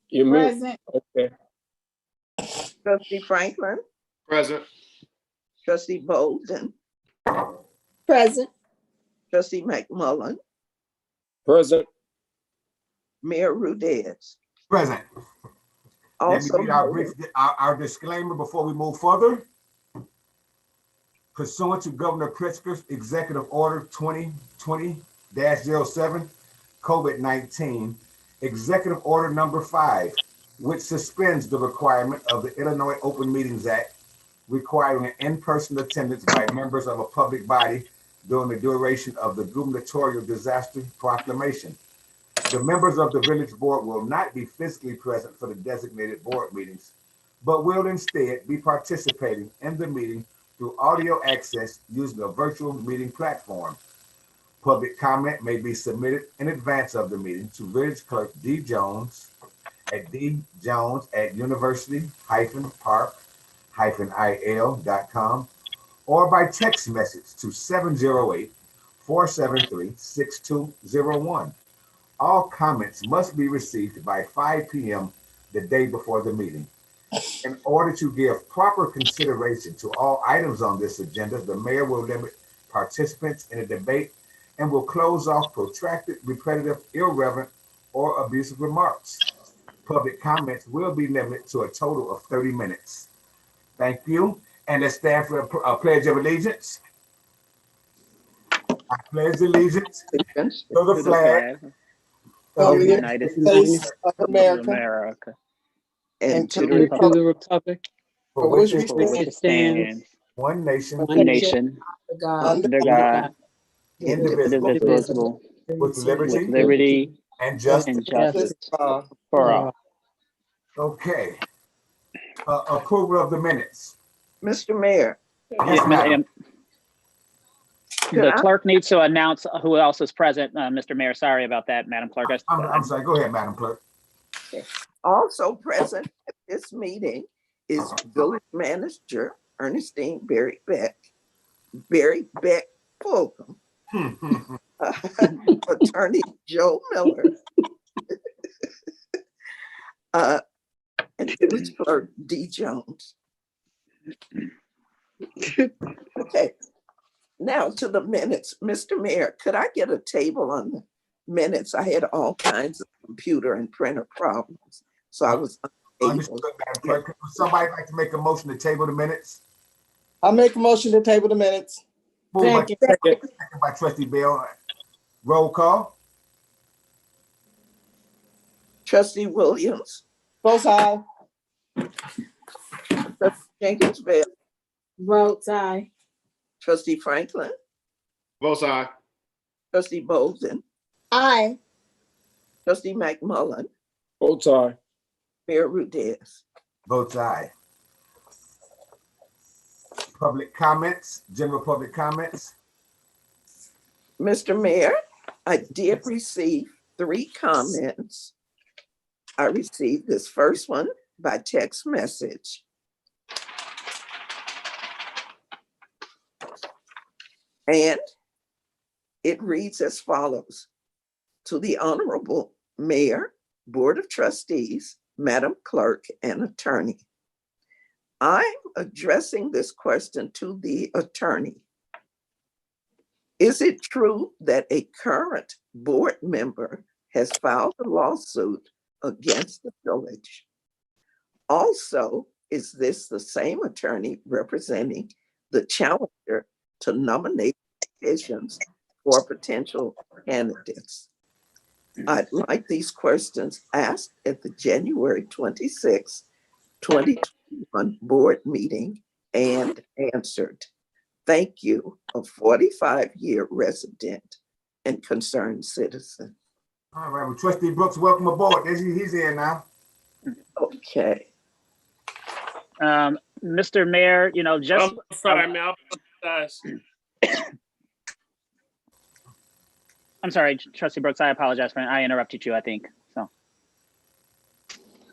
You mute. Present. Okay. Trustee Franklin, Present. trustee Bolden, Present. trustee McMullen, Present. Mayor Rudez. Present. Let me Also read our, noted. our disclaimer before we move further. Pursuant to Governor Pritzker's Executive Order 2020-07, COVID-19, Executive Order Number 5, which suspends the requirement of the Illinois Open Meetings Act, requiring an in-person attendance by members of a public body during the duration of the gubernatorial disaster proclamation. The members of the village board will not be physically present for the designated board meetings, but will instead be participating in the meeting through audio access using a virtual meeting platform. Public comment may be submitted in advance of the meeting to Village Clerk D. Jones at djones@university-park-il.com or by text message to 708-473-6201. All comments must be received by 5 p.m. the day before the meeting. In order to give proper consideration to all items on this agenda, the mayor will limit participants in a debate and will close off protracted, repetitive, irreverent, or abusive remarks. Public comments will be limited to a total of 30 minutes. Thank you. And let's stand for a pledge of allegiance. I pledge allegiance to the flag of the the United States of America, And to to the the republic the republic for which for it which for which stands, it stands, one nation, one nation, under God, indivisible, indivisible, with with liberty liberty and justice. and justice uh, for all. Okay. Approval of the minutes. Mr. Mayor, Yes, madam. The clerk needs to announce who else is present. Mr. Mayor, sorry about that, Madam Clerk. I'm sorry. Go ahead, Madam Clerk. also present at this meeting is Village Manager Ernestine Barry Beck Fulgham, Attorney Joe Miller, and Village Clerk D. Jones. Okay, now to the minutes. Mr. Mayor, could I get a table on the minutes? I had all kinds of computer and printer problems, so I was unable. Understood, Madam Clerk. Would somebody like to make a motion to table the minutes? I'll make a motion to table the minutes. Moved by, Second. second by Trustee Bell. Roll call. Trustee Williams, Both sides. Trustee Jenkins Bell, Votes aye. Trustee Franklin, Both sides. Trustee Bolden, Aye. Trustee McMullen, Votes aye. Mayor Rudez. Votes aye. Public comments, general public comments. Mr. Mayor, I did receive 3 comments. I received this first one by text message. And it reads as follows: to the Honorable Mayor, Board of Trustees, Madam Clerk, and Attorney. I'm addressing this question to the attorney. Is it true that a current board member has filed a lawsuit against the village? Also, is this the same attorney representing the challenger to nominate petitions for potential candidates? I'd like these questions asked at the January 26, 2021 board meeting and answered. Thank you, a 45-year resident and concerned citizen. All right, well, Trustee Brooks, welcome aboard. He's in now. Okay. Mr. Mayor, just. I'm sorry, man. I apologize. I'm sorry, Trustee Brooks, I apologize I interrupted you, I think, so.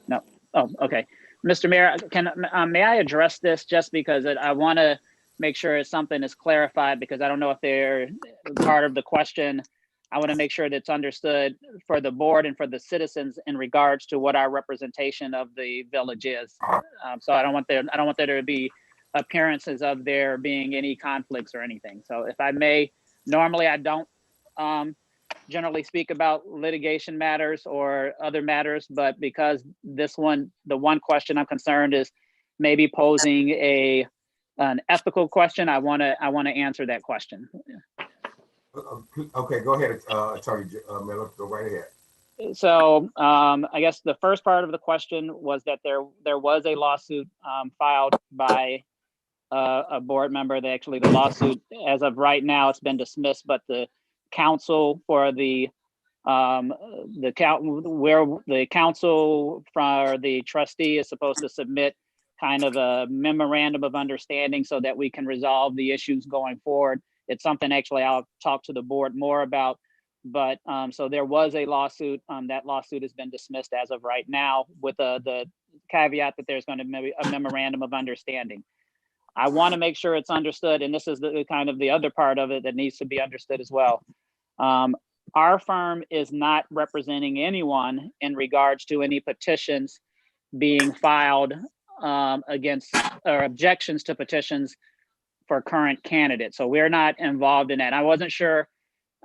No, oh, okay. Mr. Mayor, may I address this just because I want to make sure something is clarified because I don't know if they're part of the question. I want to make sure that's understood for the board and for the citizens in regards to what our representation of the village is. So I don't want there to be appearances of there being any conflicts or anything. So if I may, normally I don't generally speak about litigation matters or other matters, but because this one, the one question I'm concerned is maybe posing an ethical question, I want to answer that question. Okay, go ahead, Attorney Miller, go right ahead. So I guess the first part of the question was that there was a lawsuit filed by a board member. The lawsuit, as of right now, it's been dismissed, but the counsel for the counsel for the trustee is supposed to submit kind of a memorandum of understanding so that we can resolve the issues going forward. It's something actually I'll talk to the board more about, but so there was a lawsuit. That lawsuit has been dismissed as of right now, with the caveat that there's going to be a memorandum of understanding. I want to make sure it's understood, and this is the kind of the other part of it that needs to be understood as well. Our firm is not representing anyone in regards to any petitions being filed against or objections to petitions for current candidates. So we're not involved in that. I wasn't sure.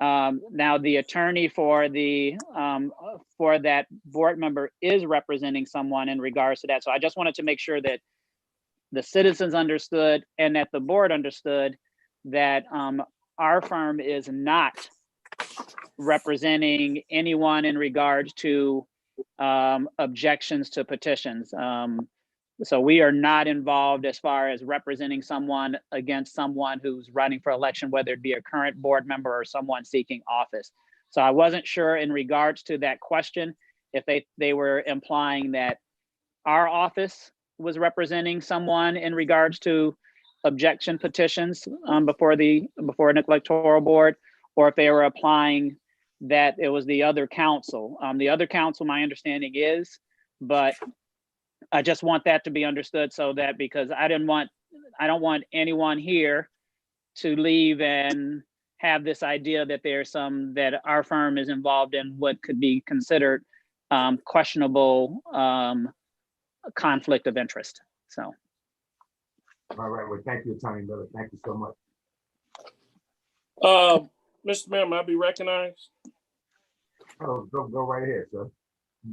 Now the attorney for that board member is representing someone in regards to that. So I just wanted to make sure that the citizens understood and that the board understood that our firm is not representing anyone in regards to objections to petitions. So we are not involved as far as representing someone against someone who's running for election, whether it be a current board member or someone seeking office. So I wasn't sure in regards to that question, if they were implying that our office was representing someone in regards to objection petitions before an electoral board, or if they were applying that it was the other council. The other council, my understanding is, but I just want that to be understood, so that, because I don't want anyone here to leave and have this idea that that our firm is involved in what could be considered questionable conflict of interest. So. All right, well, thank you, Attorney Miller. Thank you so much. Mr. Mayor, may I be recognized? Oh, go right ahead, sir.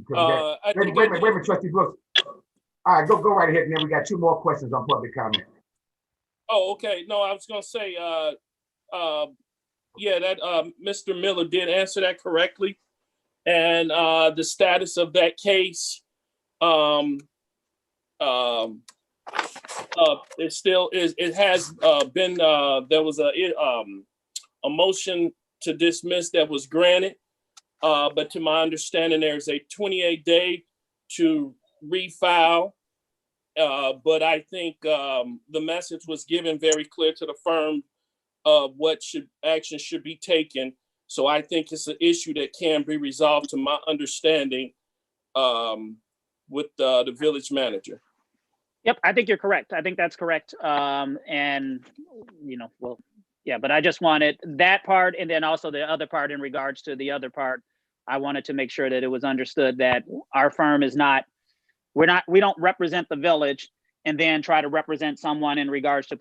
Wait a minute, Trustee Brooks. All right, go right ahead, and then we got 2 more questions on public comment. Oh, okay. No, I was gonna say, yeah, that Mr. Miller did answer that correctly, and the status of that case, it still is. It has been. There was a motion to dismiss that was granted, but to my understanding, there's a 28-day to refile. But I think the message was given very clear to the firm of what action should be taken. So I think it's an issue that can be resolved, to my understanding, with the village manager. Yep, I think you're correct. I think that's correct. And well, yeah, but I just wanted that part, and then also the other part in regards to the other part. I wanted to make sure that it was understood that our firm is not. We don't represent the village and then try to represent someone in regards to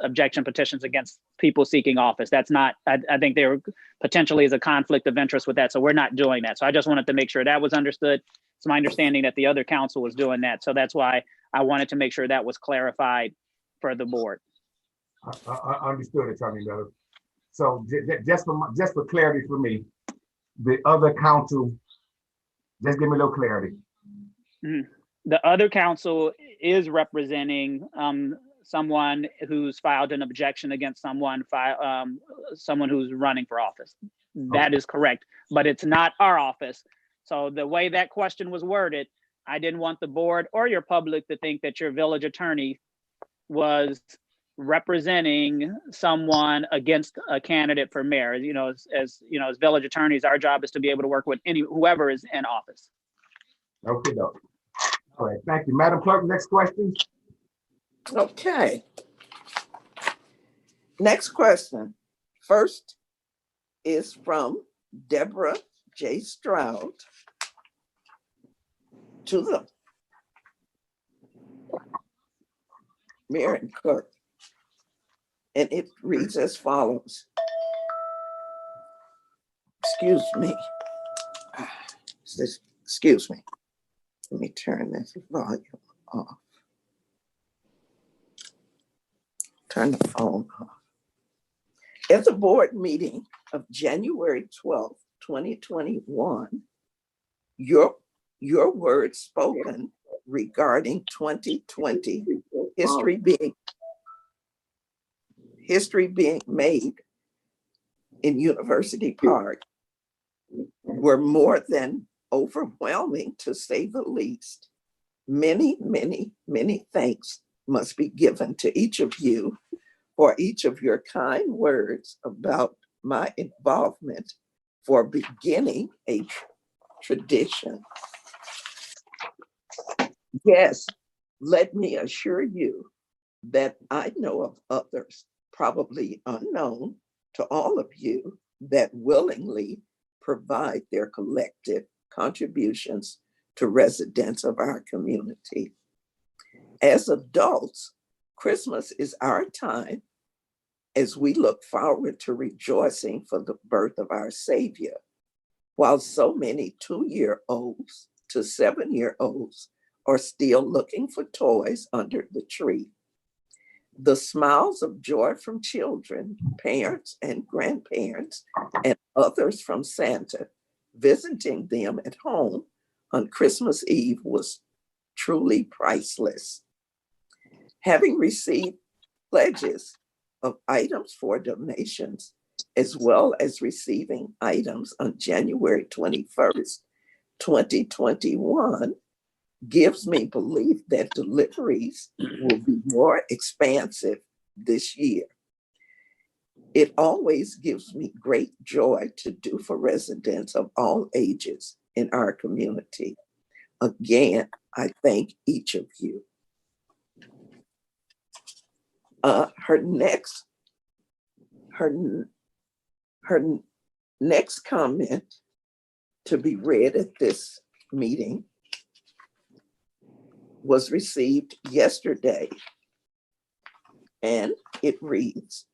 objection petitions against people seeking office. That's not, I think there potentially is a conflict of interest with that. So we're not doing that. So I just wanted to make sure that was understood. It's my understanding that the other council was doing that. So that's why I wanted to make sure that was clarified for the board. Understood, Attorney Miller. So just for clarity for me, the other council, just give me a little clarity. Mm-hmm. The other council is representing someone who's filed an objection against someone who's running for office. That is correct, but it's not our office. So the way that question was worded, I didn't want the board or your public to think that your village attorney was representing someone against a candidate for mayor. As village attorneys, our job is to be able to work with whoever is in office. Okay, though. All right, thank you. Madam Clerk, next question. Okay. Next question. First is from Deborah J. Stroud to the mayor and clerk. And it reads as follows. Excuse me. Excuse me. Let me turn this volume off. Turn the phone off. At the board meeting of January 12th, 2021, your words spoken regarding 2020 history being made in University Park were more than overwhelming, to say the least. Many, many, many thanks must be given to each of you for each of your kind words about my involvement for beginning a tradition. Yes, let me assure you that I know of others, probably unknown to all of you, that willingly provide their collective contributions to residents of our community. As adults, Christmas is our time as we look forward to rejoicing for the birth of our Savior, while so many 2-year-olds to 7-year-olds are still looking for toys under the tree. The smiles of joy from children, parents, and grandparents, and others from Santa visiting them at home on Christmas Eve was truly priceless. Having received pledges of items for donations, as well as receiving items on January 21st, 2021, gives me belief that deliveries will be more expansive this year. It always gives me great joy to do for residents of all ages in our community. Again, I thank each of you. Her next comment to be read at this meeting was received yesterday, and it reads,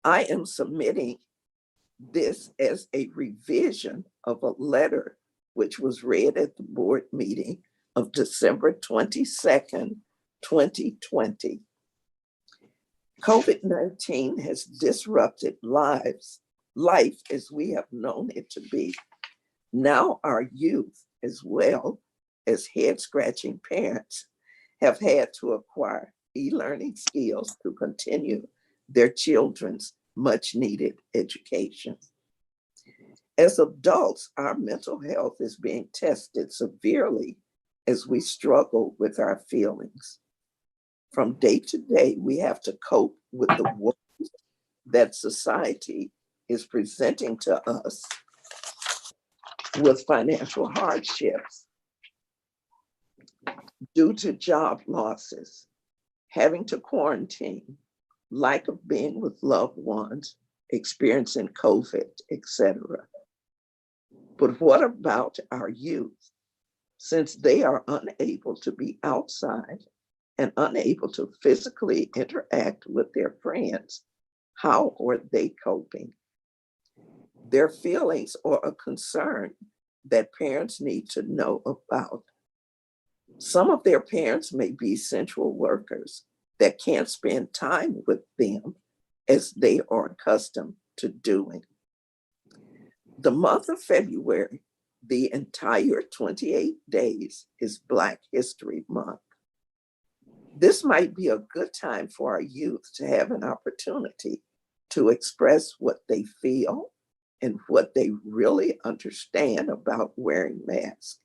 I am submitting this as a revision of a letter which was read at the board meeting of December 22nd, 2020. COVID-19 has disrupted life as we have known it to be. Now our youth, as well as head-scratching parents, have had to acquire e-learning skills to continue their children's much-needed education. As adults, our mental health is being tested severely as we struggle with our feelings. From day to day, we have to cope with the woes that society is presenting to us with financial hardships due to job losses, having to quarantine, lack of being with loved ones, experiencing COVID, etc. But what about our youth? Since they are unable to be outside and unable to physically interact with their friends, how are they coping? Their feelings are a concern that parents need to know about. Some of their parents may be essential workers that can't spend time with them as they are accustomed to doing. The month of February, the entire 28 days, is Black History Month. This might be a good time for our youth to have an opportunity to express what they feel and what they really understand about wearing masks,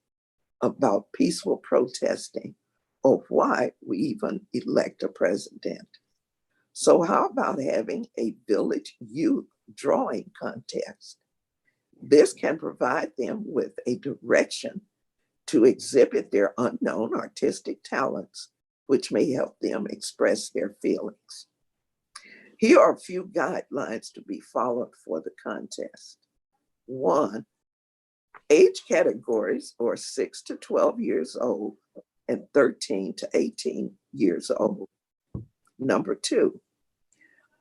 about peaceful protesting, or why we even elect a president. So how about having a village youth drawing contest? This can provide them with a direction to exhibit their unknown artistic talents, which may help them express their feelings. Here are a few guidelines to be followed for the contest. 1, age categories are 6 to 12 years old and 13 to 18 years old. Number 2,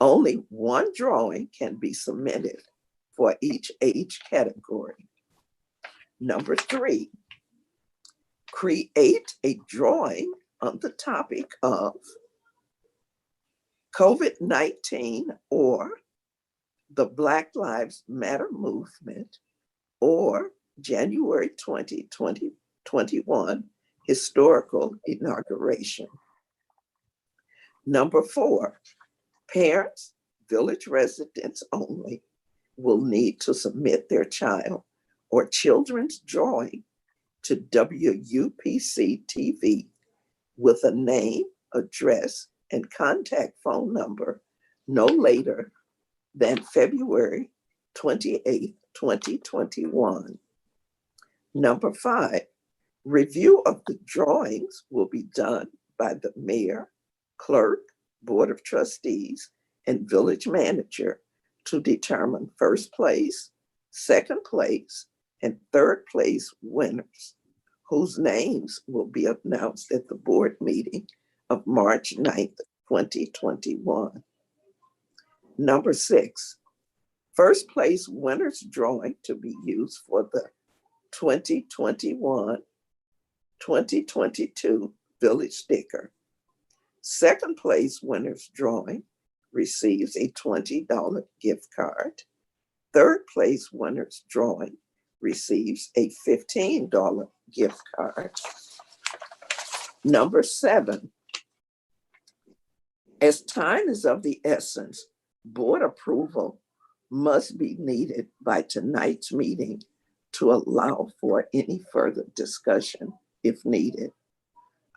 only one drawing can be submitted for each age category. Number 3, create a drawing on the topic of COVID-19 or the Black Lives Matter movement or January 20, 2021 historical inauguration. Number 4, parents, village residents only, will need to submit their child or children's drawing to WUPC-TV with a name, address, and contact phone number no later than February 28, 2021. Number 5, review of the drawings will be done by the mayor, clerk, board of trustees, and village manager to determine first place, second place, and third place winners, whose names will be announced at the board meeting of March 9th, 2021. Number 6, first place winners drawing to be used for the 2021-2022 village sticker. Second place winners drawing receives a $20 gift card. Third place winners drawing receives a $15 gift card. Number 7, as time is of the essence, board approval must be needed by tonight's meeting to allow for any further discussion if needed.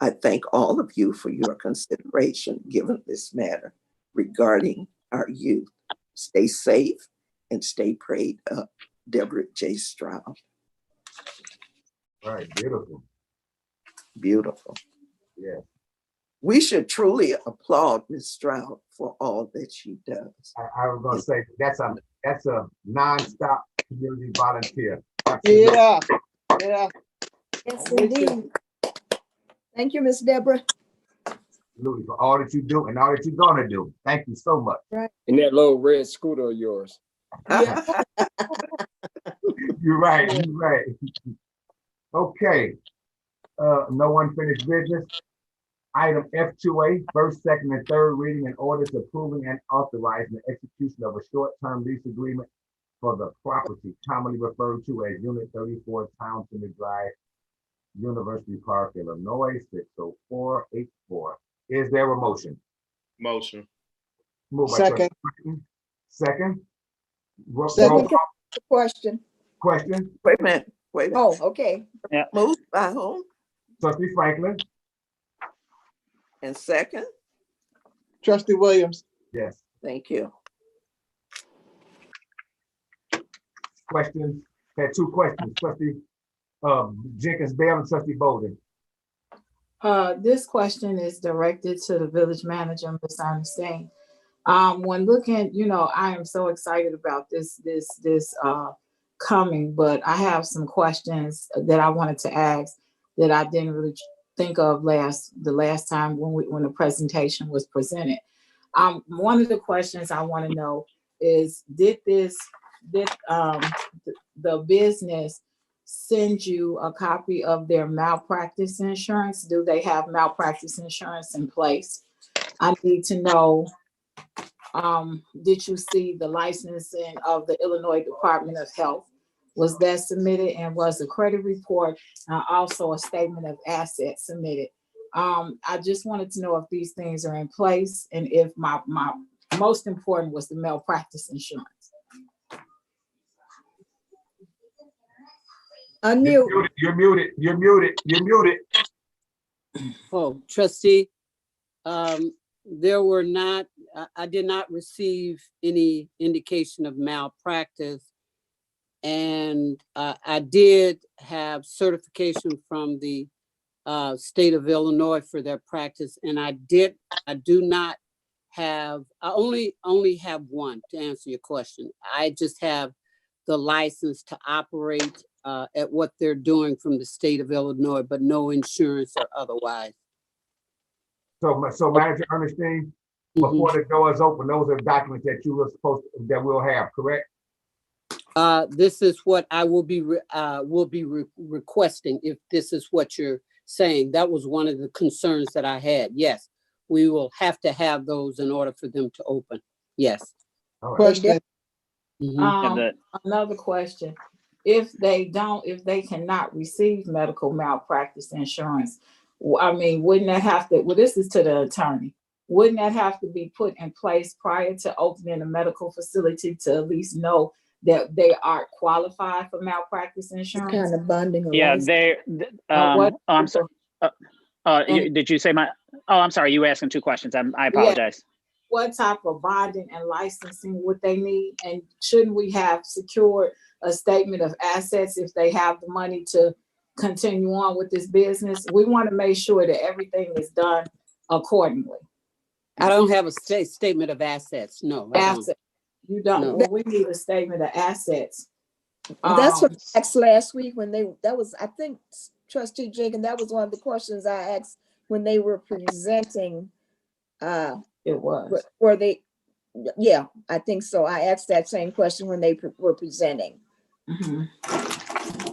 I thank all of you for your consideration given this matter regarding our youth. Stay safe and stay prayed up. Deborah J. Stroud. All right, beautiful. Beautiful. Yeah. We should truly applaud Ms. Stroud for all that she does. I was gonna say that's a non-stop community volunteer. Absolutely. Yeah, yeah. Yes, I'm with you. indeed. Thank you, Miss Deborah. Absolutely, for all that you do and all that you're gonna do. Thank you so much. And that little red scooter of yours. Yeah. You're right, you're right. Okay, no unfinished business. Item F2A, first, second, and third reading and orders approving and authorizing the execution of a short-term lease agreement for the property commonly referred to as Unit 34 Townsend Drive, University Park, Illinois, 60484. Is there a motion? Motion. Moved by Second. trustee. Second. Roll Second. call. Question. Question. Wait a minute. Oh, okay. Moved by whom? Trustee Franklin. And second? Trustee Williams. Yes. Thank you. Questions. Had 2 questions. Trustee Jenkins Bell and Trustee Bolden. This question is directed to the village manager, Ms. Ernestine. When looking, I am so excited about this coming, but I have some questions that I wanted to ask that I didn't really think of the last time when the presentation was presented. One of the questions I want to know is, did the business send you a copy of their malpractice insurance? Do they have malpractice insurance in place? I need to know, did you see the licensing of the Illinois Department of Health? Was that submitted, and was a credit report, also a statement of assets submitted? I just wanted to know if these things are in place, and if my most important was the malpractice insurance. Unmute. You're muted. You're muted. You're muted. Oh, trustee, there were not, I did not receive any indication of malpractice. And I did have certification from the state of Illinois for their practice. And I do not have, I only have one, to answer your question. I just have the license to operate at what they're doing from the state of Illinois, but no insurance or otherwise. So Manager Ernestine, Mhm. before the doors open, those are documents that you were supposed to, that we'll have, correct? This is what I will be requesting, if this is what you're saying. That was one of the concerns that I had. Yes, we will have to have those in order for them to open. Yes. All right. Question, Mhm. Another question. If they cannot receive medical malpractice insurance, I mean, wouldn't that have to, well, this is to the attorney. Wouldn't that have to be put in place prior to opening a medical facility to at least know that they are qualified for malpractice What insurance? kind of bonding or Yeah, license? I'm sorry. And- Did you say my? Oh, I'm sorry. You were asking two questions. I apologize. What type of bonding and licensing would they need? And shouldn't we have secured a statement of assets if they have the money to continue on with this business? We want to make sure that everything is done accordingly. I don't have a statement of assets. No, I don't. Asset, you don't, No. well, we need a statement of assets. That's what I Um, asked last week when that was, I think, Trustee Jenkins, that was one of the questions I asked when they were presenting. It was. Were they, yeah, I think so. I asked that same question when they were presenting. Mhm.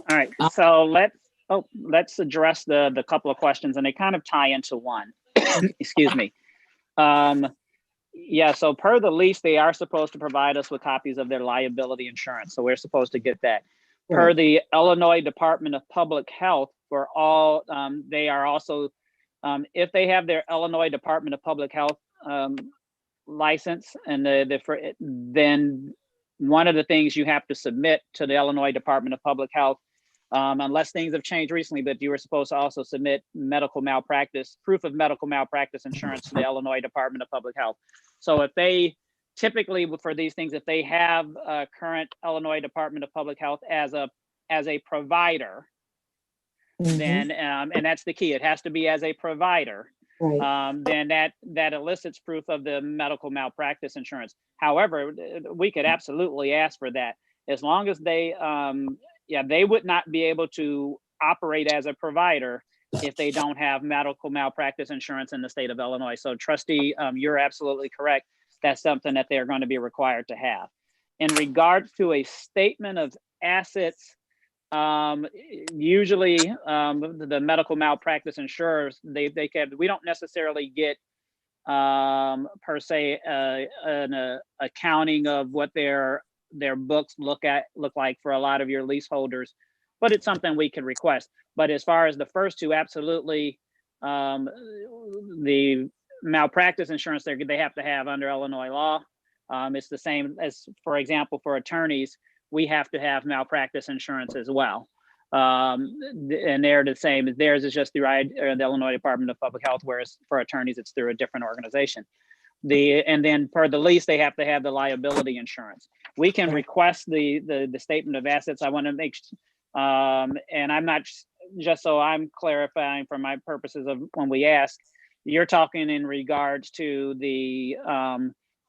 All right. So let's address the couple of questions, and they kind of tie into one. Excuse me. Yeah. So per the lease, they are supposed to provide us with copies of their liability insurance. So we're supposed to get that. Per the Illinois Department of Public Health, for all, they are also, if they have their Illinois Department of Public Health license, and then one of the things you have to submit to the Illinois Department of Public Health, unless things have changed recently, but you were supposed to also submit proof of medical malpractice insurance to the Illinois Department of Public Health. So if they typically, for these things, if they have a current Illinois Department of Public Health as a provider, then and that's the key, it has to be as a provider. Right. Then that elicits proof of the medical malpractice insurance. However, we could absolutely ask for that, as long as they would not be able to operate as a provider if they don't have medical malpractice insurance in the state of Illinois. So Trustee, you're absolutely correct. That's something that they're going to be required to have. In regards to a statement of assets, usually the medical malpractice insurers, we don't necessarily get per se an accounting of what their books look like for a lot of your leaseholders, but it's something we can request. But as far as the first two, absolutely, the malpractice insurance they have to have under Illinois law. It's the same as, for example, for attorneys, we have to have malpractice insurance as well. And they're the same. Theirs is just through the Illinois Department of Public Health, whereas for attorneys, it's through a different organization. And then per the lease, they have to have the liability insurance. We can request the statement of assets. I want to make, and I'm not, just so I'm clarifying for my purposes of when we ask, you're talking in regards to the,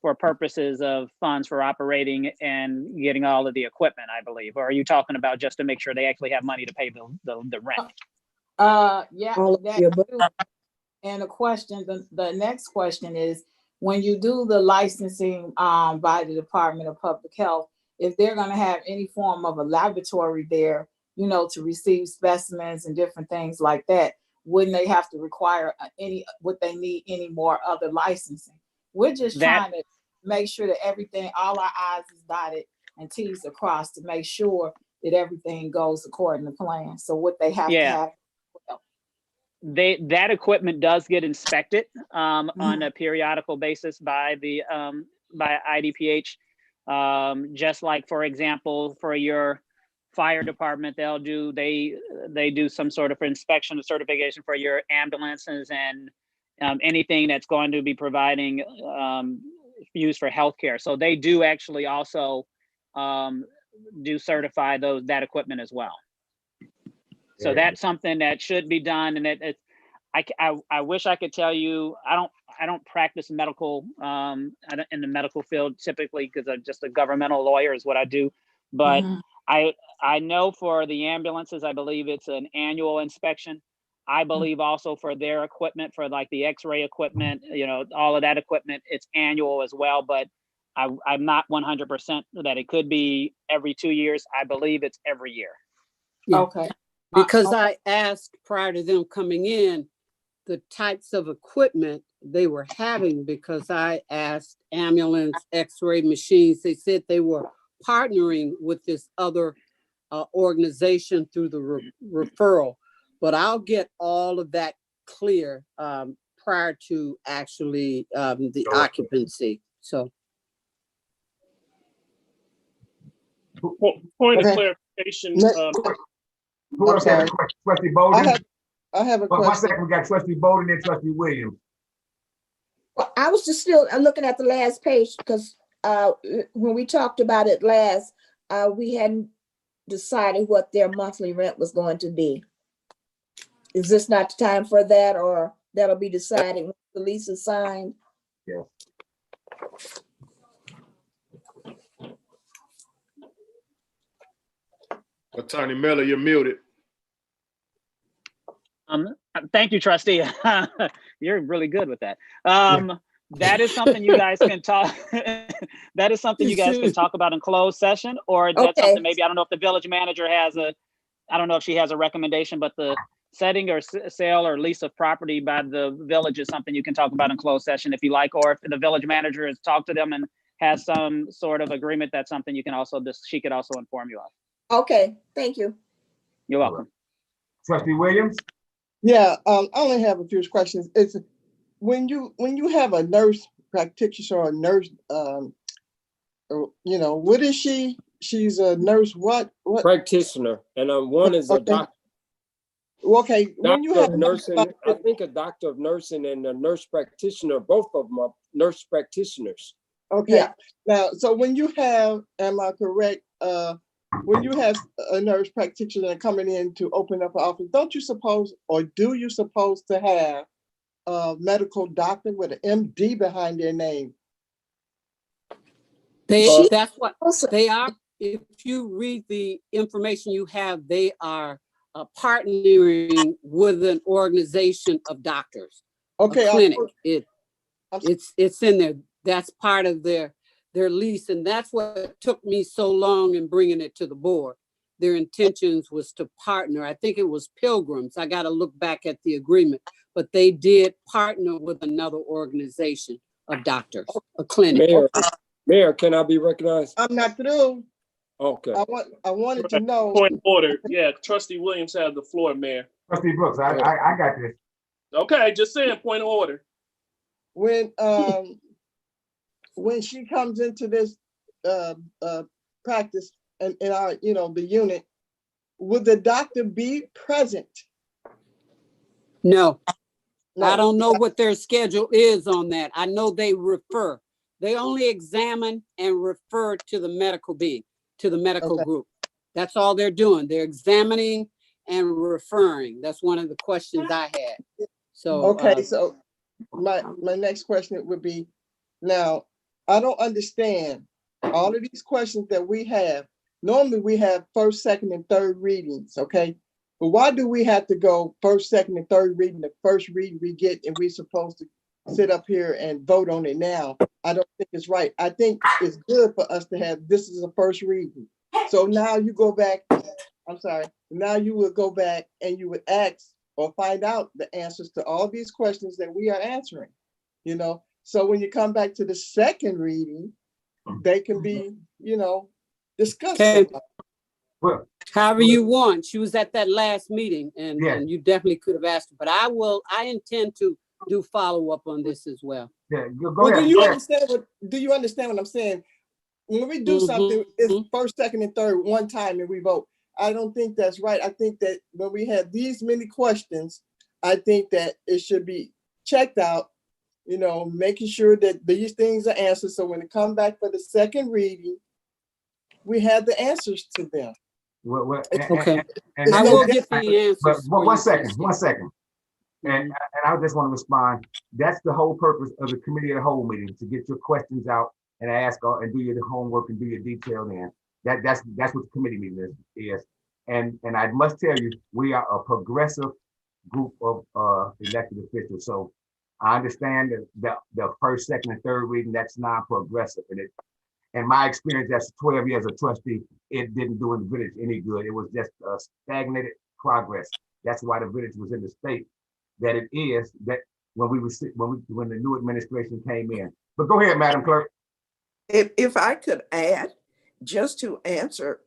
for purposes of funds for operating and getting all of the equipment, I believe, or are you talking about just to make sure they actually have money to pay the rent? Yeah, All of that the above. too. And the next question is, when you do the licensing by the Department of Public Health, if they're going to have any form of a laboratory there, to receive specimens and different things like that, wouldn't they have to require would they need any more other licensing? We're just trying to make sure that everything, all our I's is dotted and T's are crossed, to make sure that everything goes according to plan. So what they have to have. That equipment does get inspected on a periodical basis by the by IDPH. Just like, for example, for your fire department, they do some sort of inspection or certification for your ambulances and anything that's going to be providing used for healthcare. So they do actually also do certify that equipment as well. So that's something that should be done, and I wish I could tell you. I don't practice medical in the medical field typically, because I'm just a governmental lawyer is what I do. But Mhm. I know for the ambulances, I believe it's an annual inspection. I believe also for their equipment, for like the X-ray equipment, all of that equipment, it's annual as well. But I'm not 100% that it could be every 2 years. I believe it's every year. Yeah. Okay. Because I asked prior to them coming in, the types of equipment they were having, because I asked ambulance, X-ray machines. They said they were partnering with this other organization through the referral. But I'll get all of that clear prior to actually the occupancy. So. Point of Okay. clarification. Who else has a sorry. question? Trustee Bowden? I have a One question. second, we got Trustee Bowden and Trustee Williams. Well, I was just still looking at the last page because when we talked about it last, we hadn't decided what their monthly rent was going to be. Is this not the time for that, or that'll be decided when the lease is signed? Yeah. Attorney Miller, you're muted. Thank you, trustee. You're really good with that. That is something you guys can talk. That is something you guys can talk about in closed session, or that's something maybe, I don't know if the village manager has I don't know if she has a recommendation, but the setting or sale or lease of property by the village is something you can talk about in closed session if you like, or if the village manager has talked to them and has some sort of agreement, that's something you can also, she could also inform you of. Okay, thank you. You're welcome. Trustee Williams? Yeah, I only have a few questions. It's when you have a nurse practitioner or a nurse, what is she? She's a nurse. What? Practitioner, and one is a doctor. Okay, when you have nursing, I think a doctor of nursing and a nurse practitioner, both of them are nurse practitioners. Okay. Yeah. Now, so when you have, am I correct? When you have a nurse practitioner coming in to open up an office, don't you suppose, or do you suppose to have a medical doctor with an MD behind their name? That's what they are. If you read the information you have, they are partnering with an organization of doctors. Okay. A clinic. It's in there. That's part of their lease, and that's what took me so long in bringing it to the board. Their intentions was to partner. I think it was Pilgrims. I got to look back at the agreement, but they did partner with another organization of doctors, a clinic. Mayor, can I be recognized? I'm not through. Okay. I wanted to know. Point of order. Yeah, Trustee Williams has the floor, Mayor. Trustee Brooks, I got this. Okay, just saying, point of order. When she comes into this practice and in our, the unit, would the doctor be present? No. I don't know what their schedule is on that. I know they refer. They only examine and refer to the medical being, to the medical group. That's all they're doing. They're examining and referring. That's one of the questions I had. So okay, so my next question would be, now, I don't understand all of these questions that we have. Normally we have first, second, and third readings, okay? But why do we have to go first, second, and third reading? The first reading we get and we're supposed to sit up here and vote on it now. I don't think it's right. I think it's good for us to have, this is a first reading. So now you go back, now you would go back and you would ask or find out the answers to all these questions that we are answering, So when you come back to the second reading, they can be, discussed. Okay. Well, however you want. She was at that last meeting and you definitely could have asked her, but I intend to do follow up on this as well. Yeah, go ahead. Do you understand what I'm saying? When we do something, it's first, second, and third one time and we vote. I don't think that's right. I think that when we have these many questions, I think that it should be checked out, making sure that these things are answered. So when it comes back for the second reading, we have the answers to them. Okay. I will get the answers. But one second. And I just want to respond. That's the whole purpose of the committee of the whole meeting, to get your questions out and ask and do your homework and do your detailed in. That's what the committee meeting is. And I must tell you, we are a progressive group of elected officials. So I understand that the first, second, and third reading, that's non-progressive. And my experience as 12 years as a trustee, it didn't do in the village any good. It was just stagnated progress. That's why the village was in the state that it is, that when the new administration came in. But go ahead, Madam Clerk. If I could add, just to answer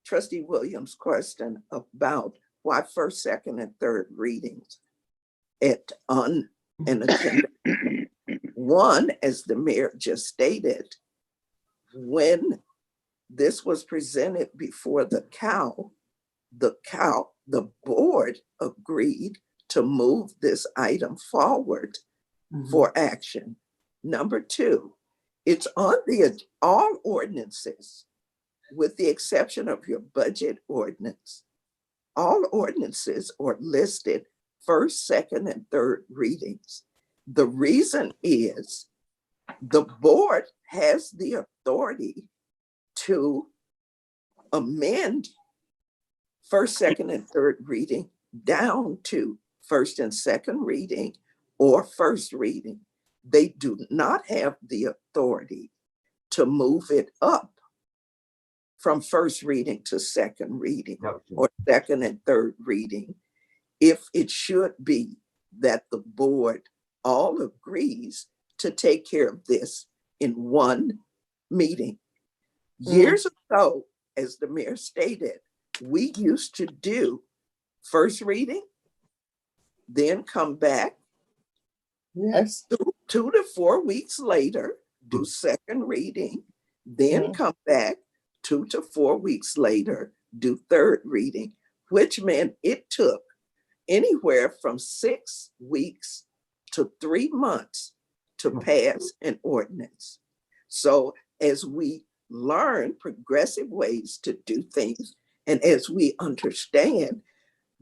Trustee Williams' question about why first, second, and third readings on an agenda. One, as the mayor just stated, when this was presented before the board agreed to move this item forward for action. Number two, it's on all ordinances, with the exception of your budget ordinance. All ordinances are listed first, second, and third readings. The reason is the board has the authority to amend first, second, and third reading down to first and second reading or first reading. They do not have the authority to move it up from first reading to second reading or second and third reading, if it should be that the board all agrees to take care of this in one meeting. Years ago, as the mayor stated, we used to do first reading, then come back. Yes. 2 to 4 weeks later, do second reading, then come back 2 to 4 weeks later, do third reading, which meant it took anywhere from 6 weeks to 3 months to pass an ordinance. So as we learn progressive ways to do things, and as we understand,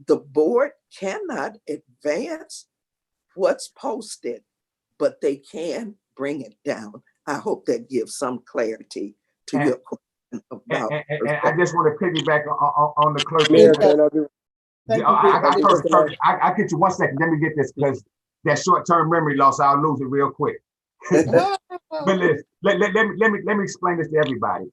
the board cannot advance what's posted, but they can bring it down. I hope that gives some clarity to your question about. And I just want to piggyback on the clerk. Mayor, can I do? I get you 1 second. Let me get this, because that short-term memory loss, I'll lose it real quick. But listen, let me explain this to everybody.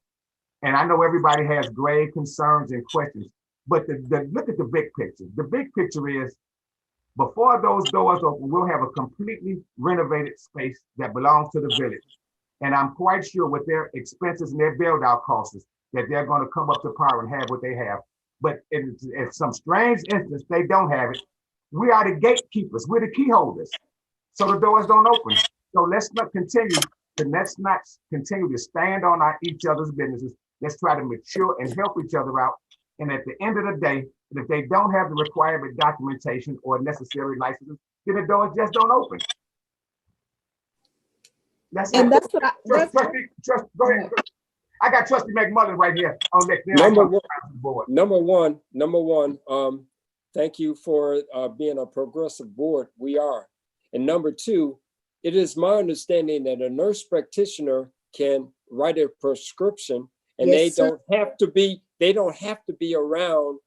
And I know everybody has grave concerns and questions, but look at the big picture. The big picture is, before those doors open, we'll have a completely renovated space that belongs to the village. And I'm quite sure with their expenses and their build-out costs, that they're going to come up to par and have what they have. But if some strange instance they don't have it, we are the gatekeepers. We're the key holders. So the doors don't open. So let's not continue to stand on each other's businesses. Let's try to mature and help each other out. And at the end of the day, if they don't have the requirement documentation or necessary licenses, then the doors just don't open. Go ahead. I got Trustee McMullen right here on next. Number one, thank you for being a progressive board. We are. And number two, it is my understanding that a nurse practitioner can write a prescription, and they don't have to be around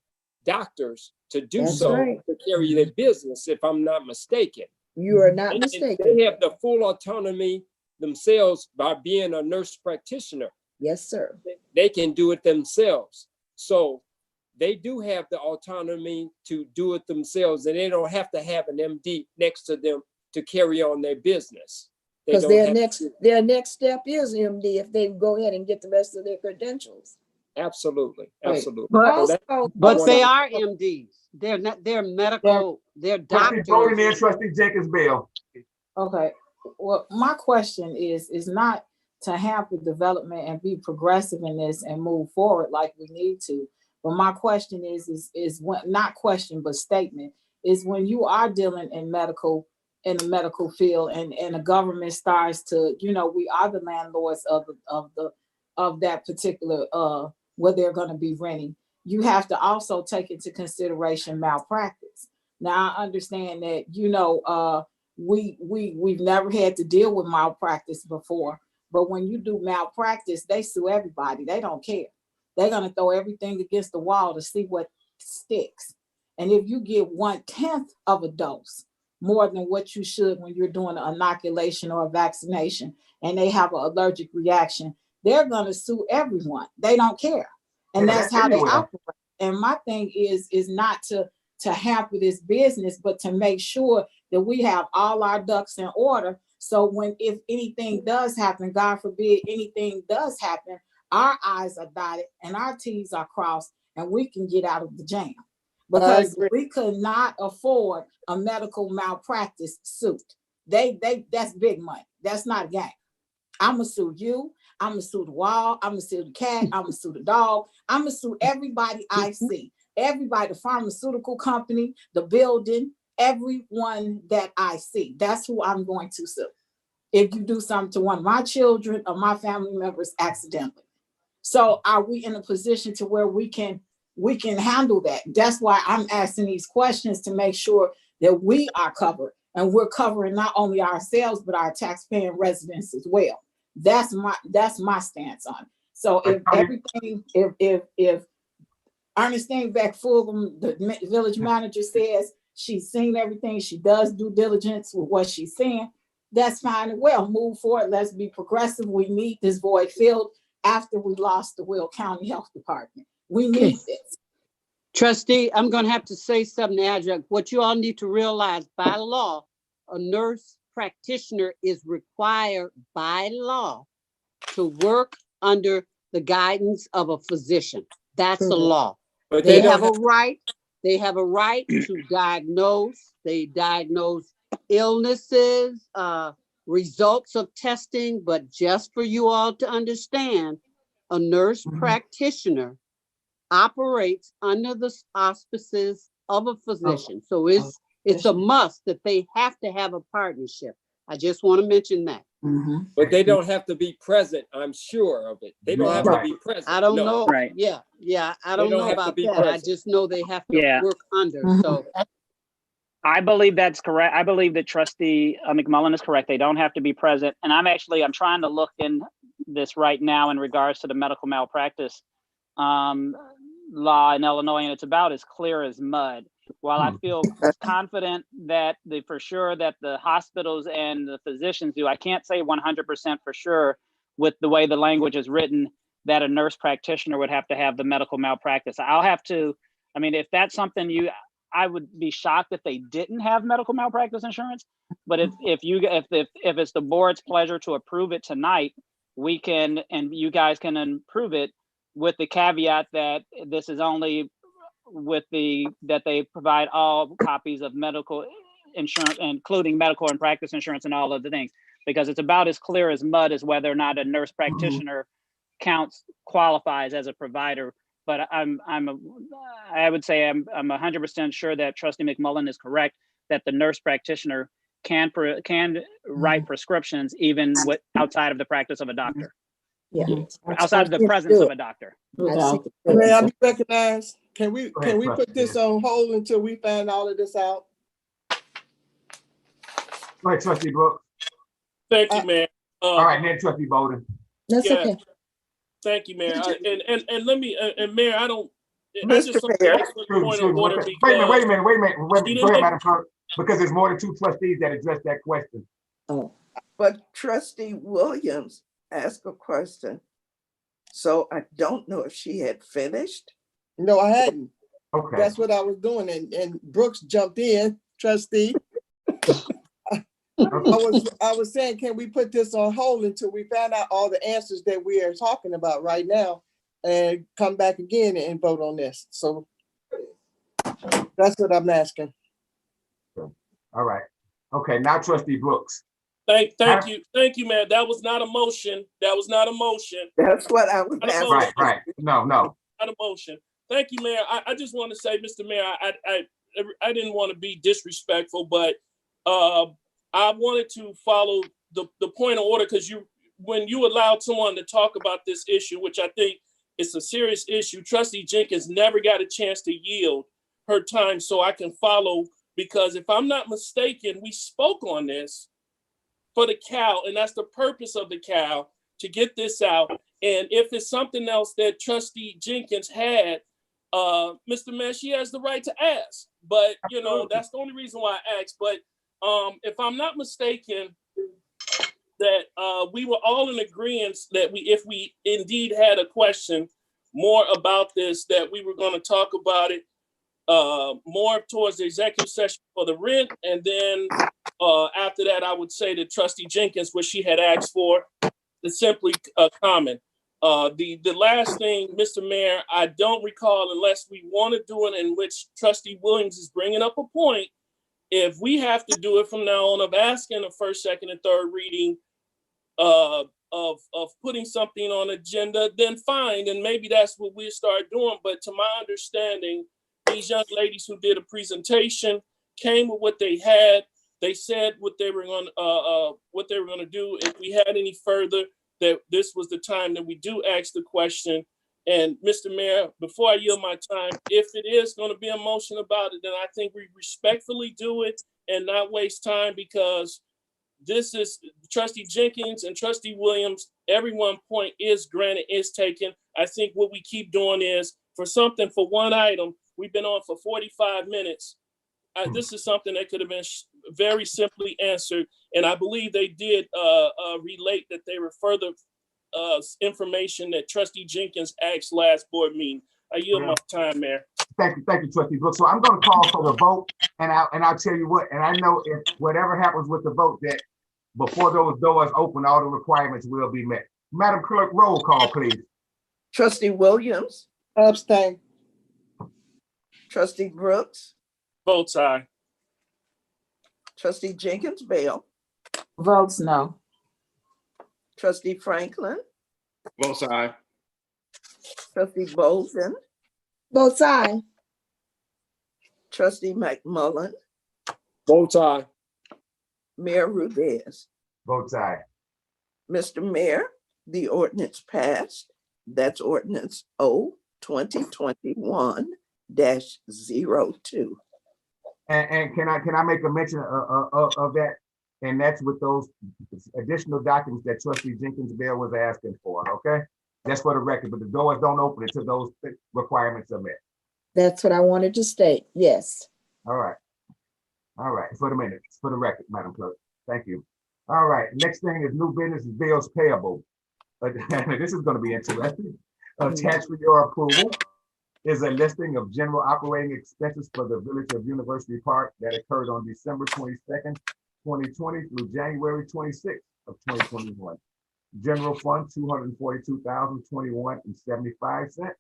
doctors to do to carry their business, if I'm not mistaken. You are not mistaken. They have the full autonomy themselves by being a nurse practitioner. Yes, sir. They can do it themselves. So they do have the autonomy to do it themselves, and they don't have to have an MD next to them to carry on their business. Because their next step is MD if they go ahead and get the rest of their credentials. Absolutely. But they are MDs. They're not. They're medical. They're doctors. Trustee Jenkins Bell. Okay. Well, my question is not to hamper development and be progressive in this and move forward like we need to. But my question is when, not question, but statement, is when you are dealing in the medical field and the government starts to, we are the landlords of that particular where they're going to be renting. You have to also take into consideration malpractice. Now I understand that, we've never had to deal with malpractice before, but when you do malpractice, they sue everybody. They don't care. they're gonna throw everything against the wall to see what sticks. And if you get 1/10 of a dose, more than what you should when you're doing an inoculation or a vaccination, and they have an allergic reaction, they're gonna sue everyone. They don't care. And Yeah, that's how they anywhere. operate. And my thing is not to hamper this business, but to make sure that we have all our ducks in order. So if anything does happen, God forbid anything does happen, our I's are dotted and our T's are crossed, and we can get out of the jam. Because agree. we could not afford a medical malpractice suit. That's big money. That's not a game. I'm gonna sue you. I'm gonna sue the wall. I'm gonna sue the cat. I'm gonna sue the dog. I'm gonna sue everybody I see. Everybody, the pharmaceutical company, the building, everyone that I see. That's who I'm going to sue. If you do something to one of my children or my family members accidentally. So are we in a position to where we can handle that? That's why I'm asking these questions, to make sure that we are covered, and we're covering not only ourselves, but our taxpaying residents as well. That's my stance on it. So if Ernestine Beck Fulgham, the village manager, says she's seen everything, she does due diligence with what she's saying, that's fine and well. Move forward. Let's be progressive. We need this void filled after we lost the Will County Health Department. We need this. Trustee, I'm going to have to say something, Adjunct. What you all need to realize, by law, a nurse practitioner is required by law to work under the guidance of a physician. That's a law. But They don't have a right. They have a right to diagnose. They diagnose illnesses, results of testing. But just for you all to understand, a nurse practitioner operates under the auspices of a physician. So it's a must that they have to have a partnership. I just want to mention that. But they don't have to be present. I'm sure of it. They don't have to be present. I don't No. know. Right. Yeah. I don't don't know have to about be that. present. I just know they have to Yeah. work under. So I believe that's correct. I believe that Trustee McMullen is correct. They don't have to be present. And I'm trying to look in this right now in regards to the medical malpractice law in Illinois, and it's about as clear as mud. While I feel confident that for sure that the hospitals and the physicians do, I can't say 100% for sure with the way the language is written that a nurse practitioner would have to have the medical malpractice. I'll have to, if that's something I would be shocked if they didn't have medical malpractice insurance. But if it's the board's pleasure to approve it tonight, we can, and you guys can approve it with the caveat that this is only that they provide all copies of medical insurance, including medical and practice insurance and all of the things, because it's about as clear as mud as whether or not a nurse practitioner qualifies as a provider. But I would say I'm 100% sure that Trustee McMullen is correct, that the nurse practitioner can write prescriptions even outside of the practice of a doctor. Yeah. Outside of the presence of a doctor. May I be recognized? Can we put this on hold until we find all of this out? Go ahead, Trustee Brooks. Thank you, Mayor. All right, then Trustee Bowden. That's Yeah. okay. Thank you, Mayor. And let me, and Mayor, I Mr. just want Mayor. to ask a point of order because Wait a minute. She Go ahead, didn't Madam Clerk, because there's more than 2 trustees that addressed that question. Oh, But Trustee Williams asked a question. So I don't know if she had finished. No, I hadn't. Okay. That's what I was doing. And Brooks jumped in, trustee. I was saying, can we put this on hold until we find out all the answers that we are talking about right now and come back again and vote on this? So that's what I'm asking. All right. Okay, now Trustee Brooks. Thank you, man. That was not a motion. That's what I was asking. Right. No. Not a motion. Thank you, Mayor. I just want to say, Mr. Mayor, I didn't want to be disrespectful, but I wanted to follow the point of order, because when you allowed someone to talk about this issue, which I think is a serious issue, Trustee Jenkins never got a chance to yield her time so I can follow, because if I'm not mistaken, we spoke on this for the CAL, and that's the purpose of the CAL, to get this out. And if it's something else that Trustee Jenkins had, Mr. Mayor, she has the right to ask. But, you know, that's the only reason why I asked. But if I'm not mistaken, that we were all in agreement that if we indeed had a question more about this, that we were going to talk about it more towards the executive session for the rent. And then after that, I would say that Trustee Jenkins, what she had asked for, to simply comment. The last thing, Mr. Mayor, I don't recall, unless we want to do it in which Trustee Williams is bringing up a point, if we have to do it from now on of asking a first, second, and third reading of putting something on agenda, then fine, and maybe that's what we'll start doing. But to my understanding, these young ladies who did a presentation came with what they had. They said what they were going to do. If we had any further, that this was the time that we do ask the question. And Mr. Mayor, before I yield my time, if it is going to be a motion about it, then I think we respectfully do it and not waste time, because this is Trustee Jenkins and Trustee Williams. Everyone point is granted, is taken. I think what we keep doing is for one item, we've been on for 45 minutes. This is something that could have been very simply answered. And I believe they did relate that they were further information that Trustee Jenkins asked last board meeting. I yield my time, Mayor. Thank you, Trustee Brooks. So I'm going to call for the vote, and I'll tell you what. And I know if whatever happens with the vote, that before those doors open, all the requirements will be met. Madam Clerk, roll call, please. Trustee Williams, Abstain. Trustee Brooks, Votes aye. Trustee Jenkins Bell, Votes no. Trustee Franklin, Both sides. Trustee Bolden, Both sides. Trustee McMullen, Votes aye. Mayor Rudez. Vote aye. Mr. Mayor, the ordinance passed. That's ordinance O-2021-02. And can I make a mention of that? And that's with those additional documents that Trustee Jenkins Bell was asking for, okay? That's for the record, but the doors don't open until those requirements are met. That's what I wanted to state. Yes. All right. All right, for the minutes, for the record, Madam Clerk. Thank you. All right, next thing is new business bills payable. This is going to be interesting. Attached for your approval is a listing of general operating expenses for the Village of University Park that occurred on December 22nd, 2020 through January 26th of 2021. General Fund, $242,021.75.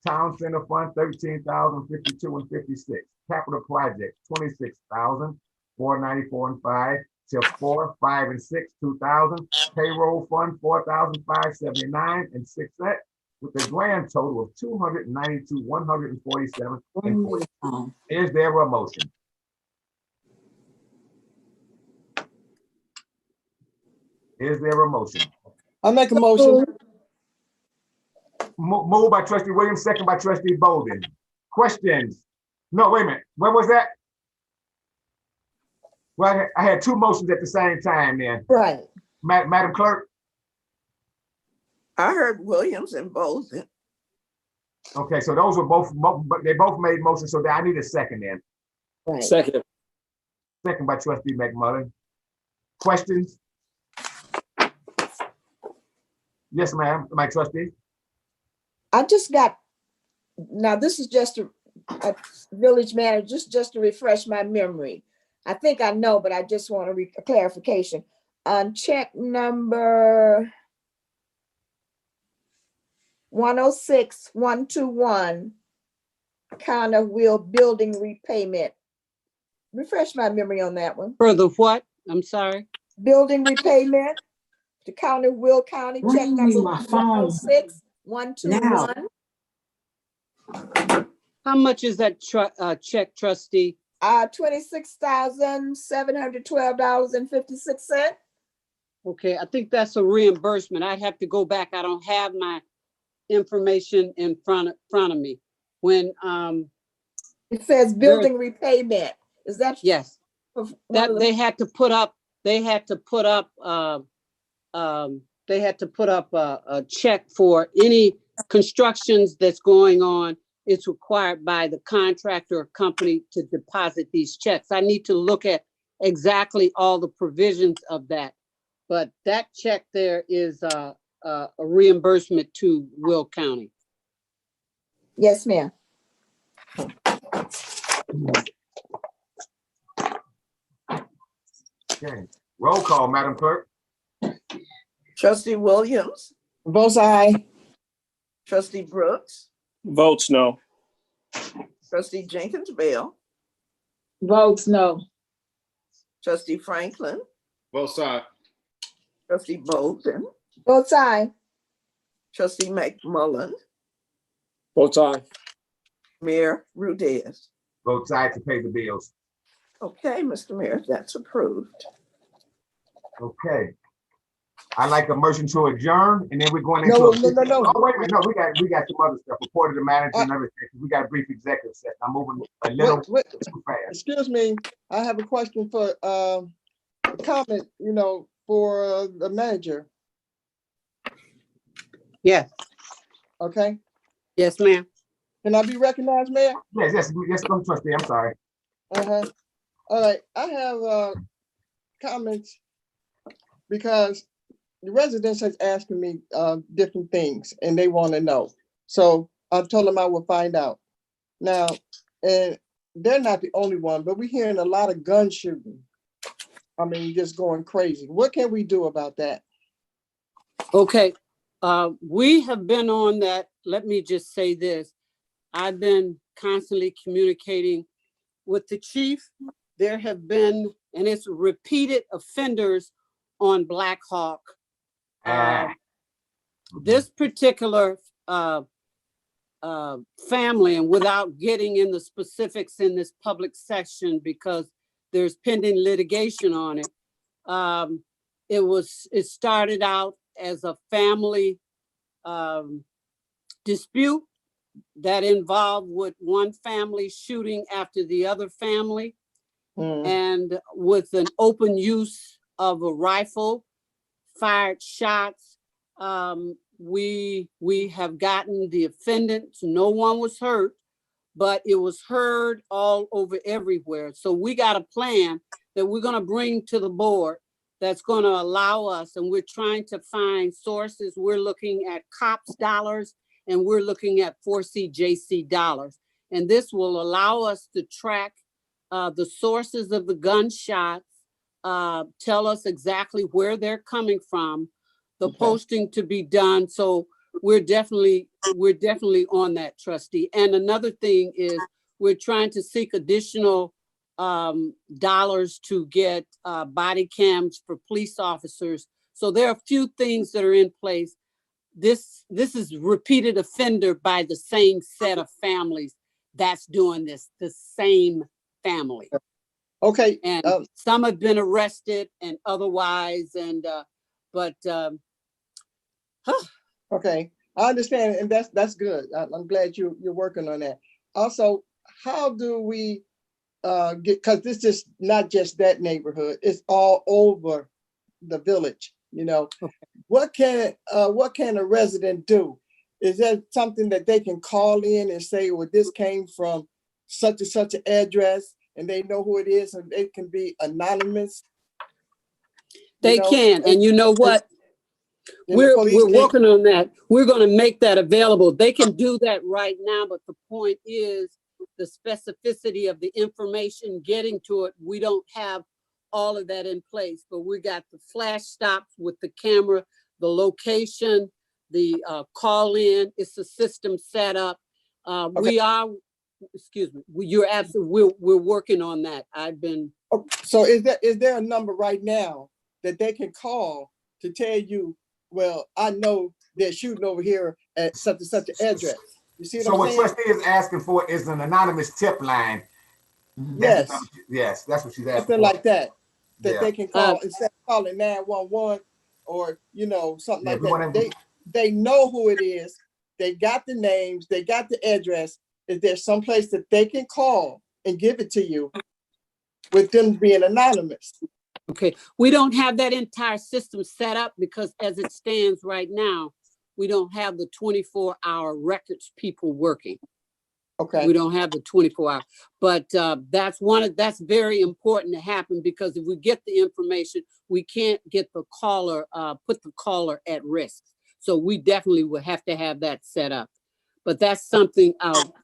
Town Center Fund, $13,052.56. Capital Project, $26,494.05. TIF 4, 5, and 6, $2,000. Payroll Fund, $4,579.06. With a grand total of $292,147.40. Is there a motion? Is there a motion? I'll make a motion. Moved by Trustee Williams, second by Trustee Bolden. Questions? No, wait a minute. What was that? Well, I had two motions at the same time then. Right. Madam Clerk? I heard Williams and Bolden. Okay, so those were both, they both made motions, so I need a second then. Right. Second. Second by Trustee McMullen. Questions? Yes, ma'am, my trustee. I just got, now this is just a village manager, just to refresh my memory. I think I know, but I just want a clarification. On check number 106-121, kind of will building repayment. Refresh my memory on that one. For the what? I'm sorry. Building repayment, the county, Will County, check number 106-121. How much is that check, trustee? $26,712.56. Okay, I think that's a reimbursement. I'd have to go back. I don't have my information in front of me. When It says building repayment. Is that? Yes. That they had to put up they had to put up a check for any constructions that's going on. It's required by the contractor or company to deposit these checks. I need to look at exactly all the provisions of that. But that check there is a reimbursement to Will County. Yes, ma'am. Okay. Roll call, Madam Clerk. Trustee Williams, Both aye. trustee Brooks, Votes no. trustee Jenkins Bell, Votes no. trustee Franklin, Both side. trustee Bolden, Both aye. trustee McMullen, Votes aye. Mayor Rudez. Vote aye to pay the bills. Okay, Mr. Mayor, that's approved. Okay. I'd like a motion to adjourn, and then we're going No, into. no. Oh, wait, no, we got some other stuff. Report to the manager and everything. We got a brief executive session. I'm moving a little Wait, too fast. excuse me, I have a question for, a comment, for the manager, Yes, okay? yes, ma'am. Can I be recognized, Mayor? Yes, come trustee, I'm sorry. Uh-huh. All right, I have comments because the residents has asking me different things and they want to know. So I told them I would find out. Now, and they're not the only one, but we're hearing a lot of gun shooting. I mean, just going crazy. What can we do about that? Okay, we have been on that. Let me just say this. I've been constantly communicating with the chief. There have been, and it's repeated offenders on Black Hawk. This particular family, and without getting in the specifics in this public section because there's pending litigation on it, it started out as a family dispute that involved with one family shooting after the other family, and with an open use of a rifle, fired shots. We have gotten the offendants. No one was hurt, but it was heard all over everywhere. So we got a plan that we're going to bring to the board that's going to allow us, and we're trying to find sources. We're looking at COPS dollars and we're looking at 4CJC dollars. And this will allow us to track the sources of the gunshots, tell us exactly where they're coming from, the posting to be done. So we're definitely on that, trustee. And another thing is we're trying to seek additional dollars to get body cams for police officers. So there are a few things that are in place. This is repeated offender by the same set of families that's doing this, the same family. Okay. And some have been arrested and otherwise, and Okay, I understand, and that's good. I'm glad you're working on that. Also, how do we get, because this is not just that neighborhood, it's all over the village, Okay. What can a resident do? Is that something that they can call in and say, well, this came from such and such an address, and they know who it is, and they can be anonymous? They can, and you know what? We're working on that. We're going to make that available. They can do that right now, but the point is the specificity of the information getting to it. We don't have all of that in place, but we got the flash stops with the camera, the location, the call in. It's a system set up. Okay. You're absolutely, we're working on that. So is there a number right now that they can call to tell you, well, I know they're shooting over here at such and such an address? You see what I'm saying? So what trustee is asking for is an anonymous tip line. Yes. Yes, that's what she's asking something for. like that they can call instead of calling 911 or something like that. They know who it is. They got the names. They got the address. Is there some place that they can call and give it to you with them being anonymous? Okay, we don't have that entire system set up because as it stands right now, we don't have the 24-hour records people working. Okay. We don't have the 24-hour, but that's very important to happen because if we get the information, we can't get the caller, put the caller at risk. So we definitely will have to have that set up. But that's something,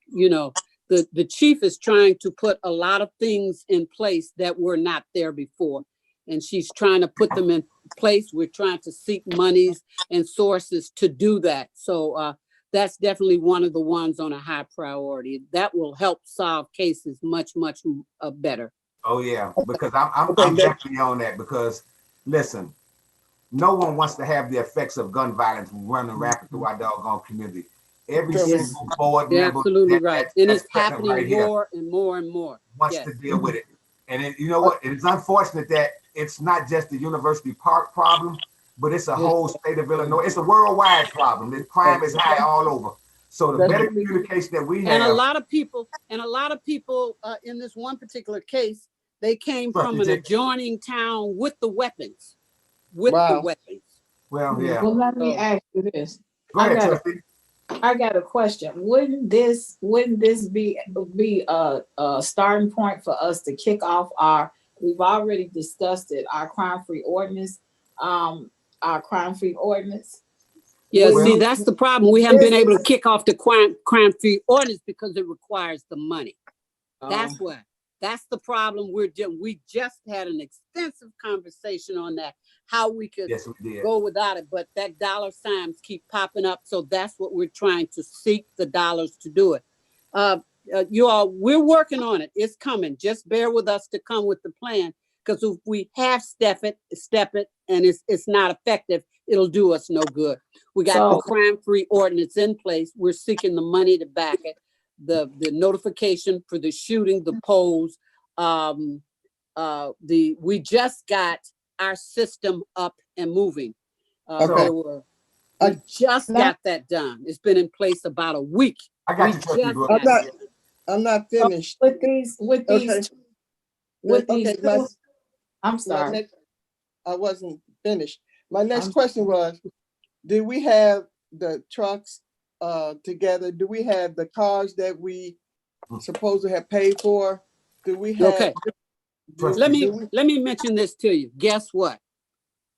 you know, the chief is trying to put a lot of things in place that were not there before. And she's trying to put them in place. We're trying to seek monies and sources to do that. So that's definitely one of the ones on a high priority. That will help solve cases much, much better. Oh yeah, because I'm definitely on that because listen, no one wants to have the effects of gun violence running rapid through our doggone community. Every single board You're member, absolutely right. And it's present happening right here more and more and more. wants to deal with it. And you know what? It's unfortunate that it's not just the University Park problem, but it's a whole state of Illinois. It's a worldwide problem. The crime is high all over. So the better communication that we have. And a lot of people in this one particular case, they came from an adjoining town with the weapons. The weapons. Well, yeah. Well, let me ask you this. Go ahead, Trustee. I got a question. Wouldn't this be a starting point for us to kick off we've already discussed it, our crime-free ordinance, Yeah, see, that's the problem. We haven't been able to kick off the crime-free ordinance because it requires the money. That's what. That's the problem we're doing. We just had an extensive conversation on that, how we could go without it, but that dollar signs keep popping up. So that's what we're trying to seek the dollars to do it. You all, we're working on it. It's coming. Just bear with us to come with the plan, because if we half step it, and it's not effective, it'll do us no good. We got the crime-free ordinance in place. We're seeking the money to back it. The notification for the shooting, the polls, we just got our system up and moving. We just got that done. It's been in place about a week. I got you. I'm not finished. I'm sorry. I wasn't finished. My next question was, do we have the trucks together? Do we have the cars that we supposed to have paid for? Do we have? Let me mention this to you. Guess what?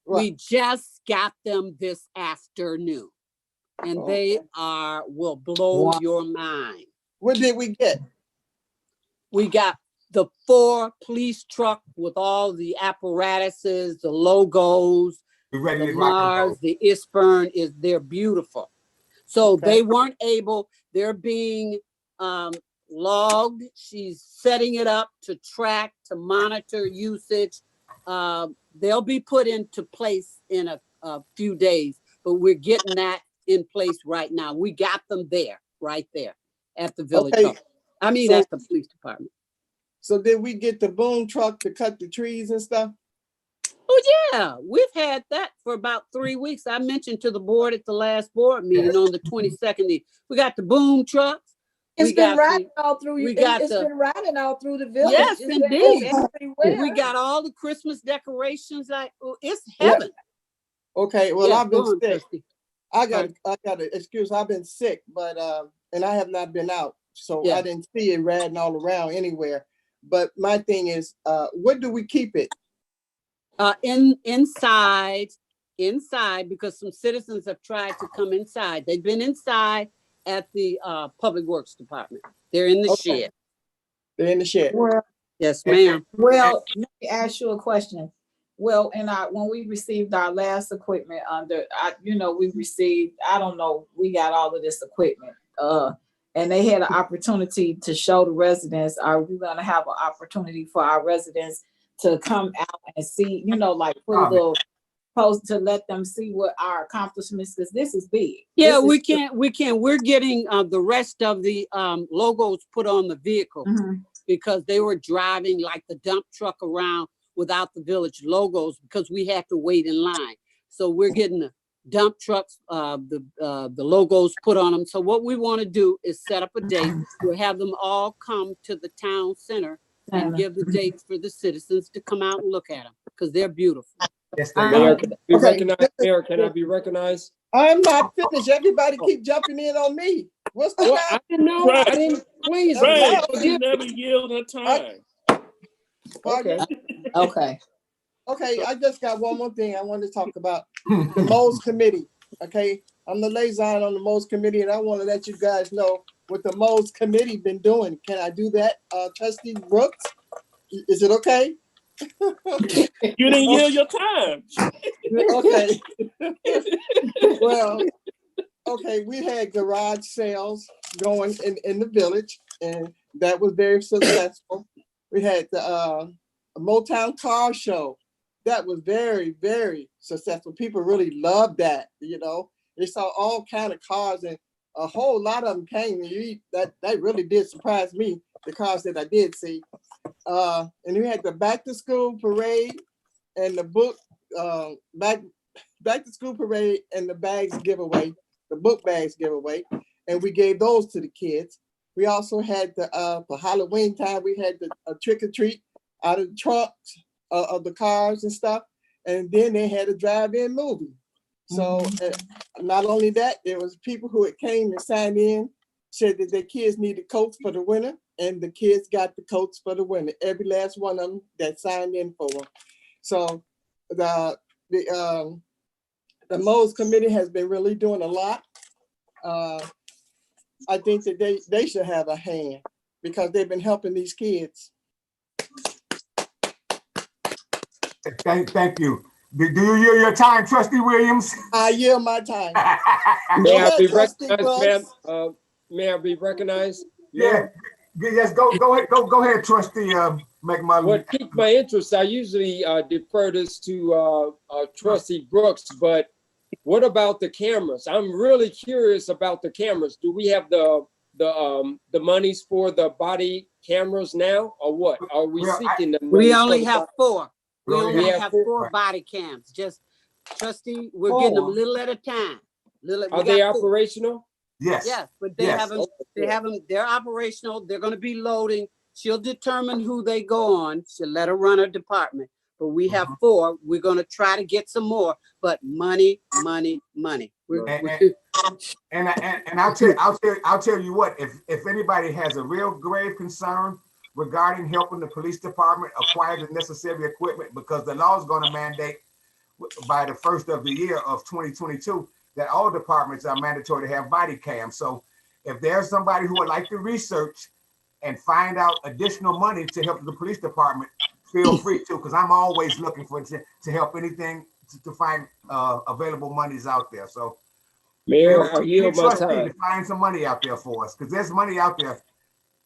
We just got them this afternoon, and they will blow your mind. What did we get? We got the 4 police truck with all the apparatuses, the logos, the Mars, the ISPERN, they're beautiful. So they weren't able, they're being logged. She's setting it up to track, to monitor usage. They'll be put into place in a few days, but we're getting that in place right now. We got them there, right there at the village hall. I mean, at the police department. So did we get the boom truck to cut the trees and stuff? Oh yeah, we've had that for about 3 weeks. I mentioned to the board at the last board meeting on the 22nd. We got the boom trucks. It's been riding all through. It's been riding all through the village. Yes, indeed. We got all the Christmas decorations. Like, it's heaven. Okay, well, I've been sick. I got an excuse. I've been sick, but and I have not been out, so I didn't see it riding all around anywhere. But my thing is, where do we keep it? Inside, because some citizens have tried to come inside. They've been inside at the Public Works Department. They're in the shed. They're in the shed. Well, yes, ma'am. Well, let me ask you a question. Well, when we received our last equipment we received, we got all of this equipment. And they had an opportunity to show the residents, are we gonna have an opportunity for our residents to come out and see, like put a little post to let them see what our accomplishments, because this is big. Yeah, we can. We're getting the rest of the logos put on the vehicle because they were driving like the dump truck around without the village logos because we had to wait in line. So we're getting the dump trucks, the logos put on them. So what we want to do is set up a date. We'll have them all come to the town center and give the dates for the citizens to come out and look at them, because they're beautiful. Yes, they Mayor, are. can I be Okay. recognized? Mayor, can I be recognized? I'm not finished. Everybody keep jumping in on me. What's the Well, I time? didn't know. Right. I didn't, please. Right, she forgive me. never yield her time. Okay. Okay. Okay, I just got one more thing I want to talk about. The Moles Committee, okay? I'm the liaison on the Moles Committee, and I want to let you guys know what the Moles Committee been doing. Can I do that, Trustee Brooks? Is it okay? You didn't yield your time. Okay. Well, okay, we had garage sales going in the village, and that was very successful. We had the Motown Car Show. That was very, very successful. People really loved that, you know. They saw all kind of cars, and a whole lot of them came. And that really did surprise me, the cars that I did see. And we had the back to school parade and the book back to school parade and the bags giveaway, the book bags giveaway, and we gave those to the kids. We also had the for Halloween time, we had the trick or treat out of the trunks of the cars and stuff, and then they had a drive-in movie. So not only that, there was people who had came and signed in, said that their kids needed coats for the winter, and the kids got the coats for the winter. Every last one of them that signed in for them. So the Moles Committee has been really doing a lot. I think that they should have a hand because they've been helping these kids. Thank you. Do you yield your time, Trustee Williams? I yield my time. May I be Trustee recognized, Brooks. ma'am? May I be recognized? Yeah. Yes, go ahead, Trustee McMullen. What piqued my interest, I usually defer this to Trustee Brooks, but what about the cameras? I'm really curious about the cameras. Do we have the monies for the body cameras now, or what? Are we seeking the We monies for only the have body- 4. We We only have have 4. 4 body cams. Just, Trustee, we're getting them a little at a time. Are they operational? Yes. Yes, but they haven't, they're operational. They're gonna be loading. She'll determine who they go on. She'll let her run her department. But we have 4. We're gonna try to get some more, but money. And I'll tell you what, if anybody has a real grave concern regarding helping the police department acquire the necessary equipment, because the law is going to mandate by the first of the year of 2022 that all departments are mandatory to have body cams. So if there's somebody who would like to research and find out additional money to help the police department, feel free to, because I'm always looking for to help anything to find available monies out there. So Mayor, I yield my trustee time. to find some money out there for us, because there's money out there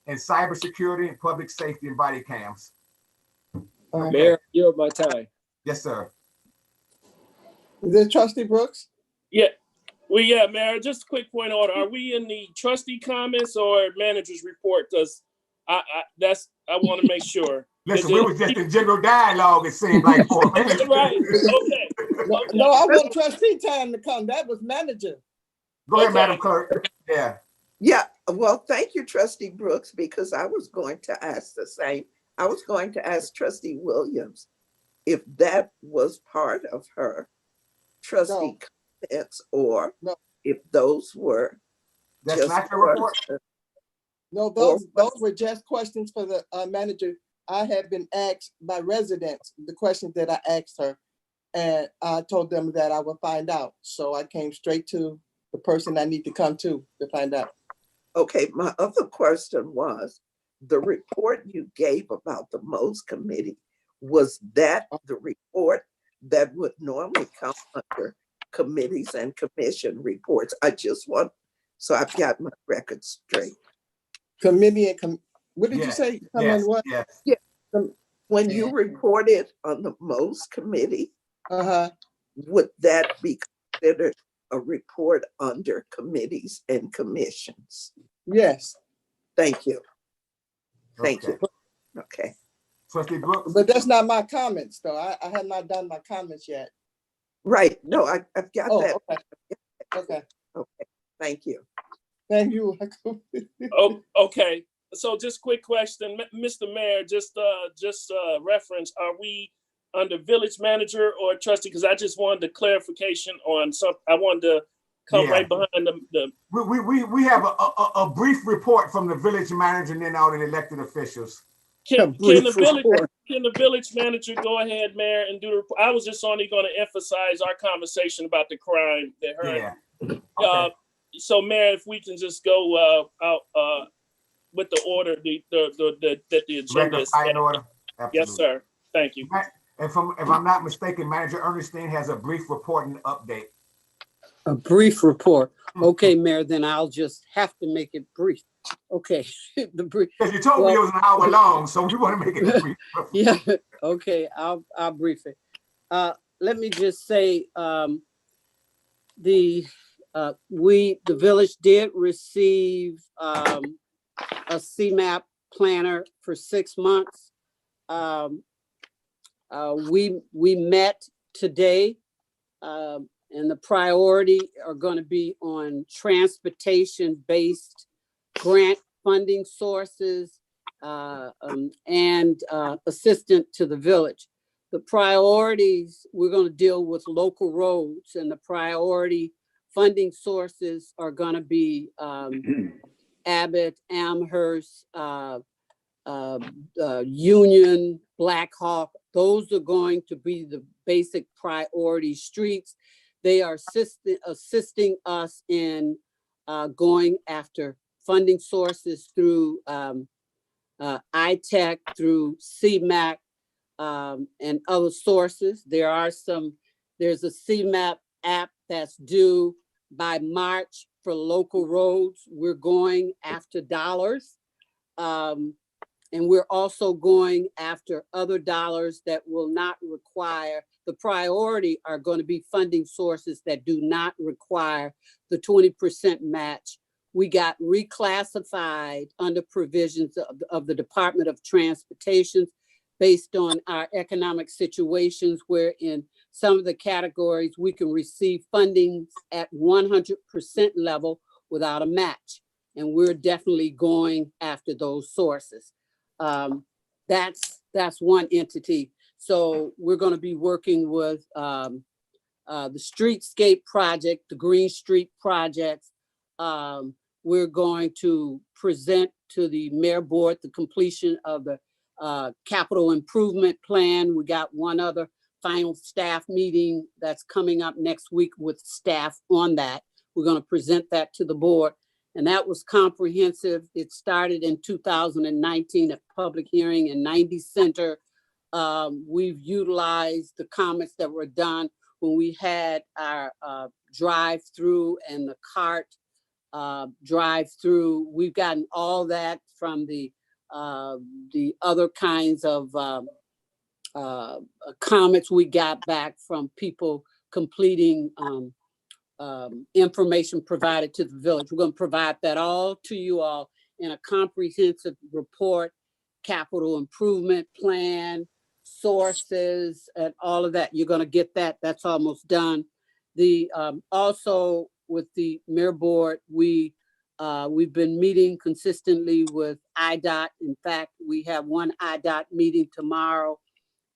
in cybersecurity and public safety and body cams. Mayor, I yield my time. Yes, sir. Is it Trustee Brooks? Yeah. Well, yeah, Mayor, just a quick point of order. Are we in the trustee comments or manager's report? Because I want to make sure. Listen, we was just in general dialogue, it seemed like, for a minute. Right, okay. No, I want trustee time to come. That was manager. Go ahead, Okay. Madam Clerk. Yeah. Yeah, well, thank you, Trustee Brooks, because I was going to ask the same. I was going to ask Trustee Williams if that was part of her trustee comments, or if those were That's just not your report? No, those were just questions for the manager. I have been asked by residents the questions that I asked her, and I told them that I would find out. So I came straight to the person I need to come to find out. Okay, my other question was, the report you gave about the Moles Committee, was that the report that would normally come under committees and commission reports? I just want, so I've got my records straight. Committee and what did you say? Yes, What? yes. Yeah. When you reported on the Moles Committee, would that be considered a report under committees and commissions? Yes. Thank you. Thank you. Okay. Trustee Brooks? But that's not my comments, though. I have not done my comments yet. Right. No, I've got that. Okay. Okay. Thank you. Thank you. Oh, okay. So just quick question, Mr. Mayor, just reference, are we under village manager or trustee? Because I just wanted a clarification on something. I wanted to come right behind the. We have a brief report from the village manager and then all the elected officials. Can the village manager go ahead, Mayor, and do the report? I was just only going to emphasize our conversation about the crime that heard. Yeah. Okay. So, Mayor, if we can just go out with the order that the agenda is set. Order. Absolutely. Yes, sir. Thank you. And if I'm not mistaken, Manager Ernestine has a brief report and update. A brief report. Okay, Mayor, then I'll just have to make it brief. Okay. The brief. Because you told me it was an hour long, so we want to make it brief. Yeah. Okay. I'll brief it. Let me just say, the village did receive a CMAP planner for 6 months. We met today, and the priority are going to be on transportation-based grant funding sources and assistance to the village. The priorities, we're going to deal with local roads, and the priority funding sources are going to be Abbott, Amherst, Union, Black Hawk. Those are going to be the basic priority streets. They are assisting us in going after funding sources through ITech, through CMAC, and other sources. There's a CMAP app that's due by March for local roads. We're going after dollars. And we're also going after other dollars that will not require, the priority are going to be funding sources that do not require the 20% match. We got reclassified under provisions of the Department of Transportation based on our economic situations, where in some of the categories we can receive funding at 100% level without a match. And we're definitely going after those sources. That's one entity. So we're going to be working with the Streetscape project, the Green Street projects. We're going to present to the Mayor Board the completion of the capital improvement plan. We got one other final staff meeting that's coming up next week with staff on that. We're going to present that to the board. And that was comprehensive. It started in 2019 at public hearing in 90 Center. We've utilized the comments that were done when we had our drive-through and the cart drive-through. We've gotten all that from the other kinds of comments we got back from people completing information provided to the village. We're going to provide that all to you all in a comprehensive report, capital improvement plan, sources, and all of that. You're going to get that. That's almost done. Also with the Mayor Board, we've been meeting consistently with IDOT. In fact, we have one IDOT meeting tomorrow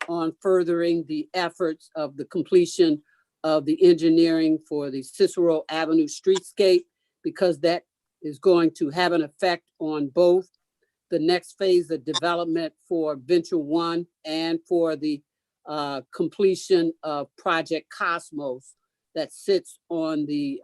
on furthering the efforts of the completion of the engineering for the Cicero Avenue streetscape, because that is going to have an effect on both the next phase of development for Venture One and for the completion of Project Cosmos that sits on the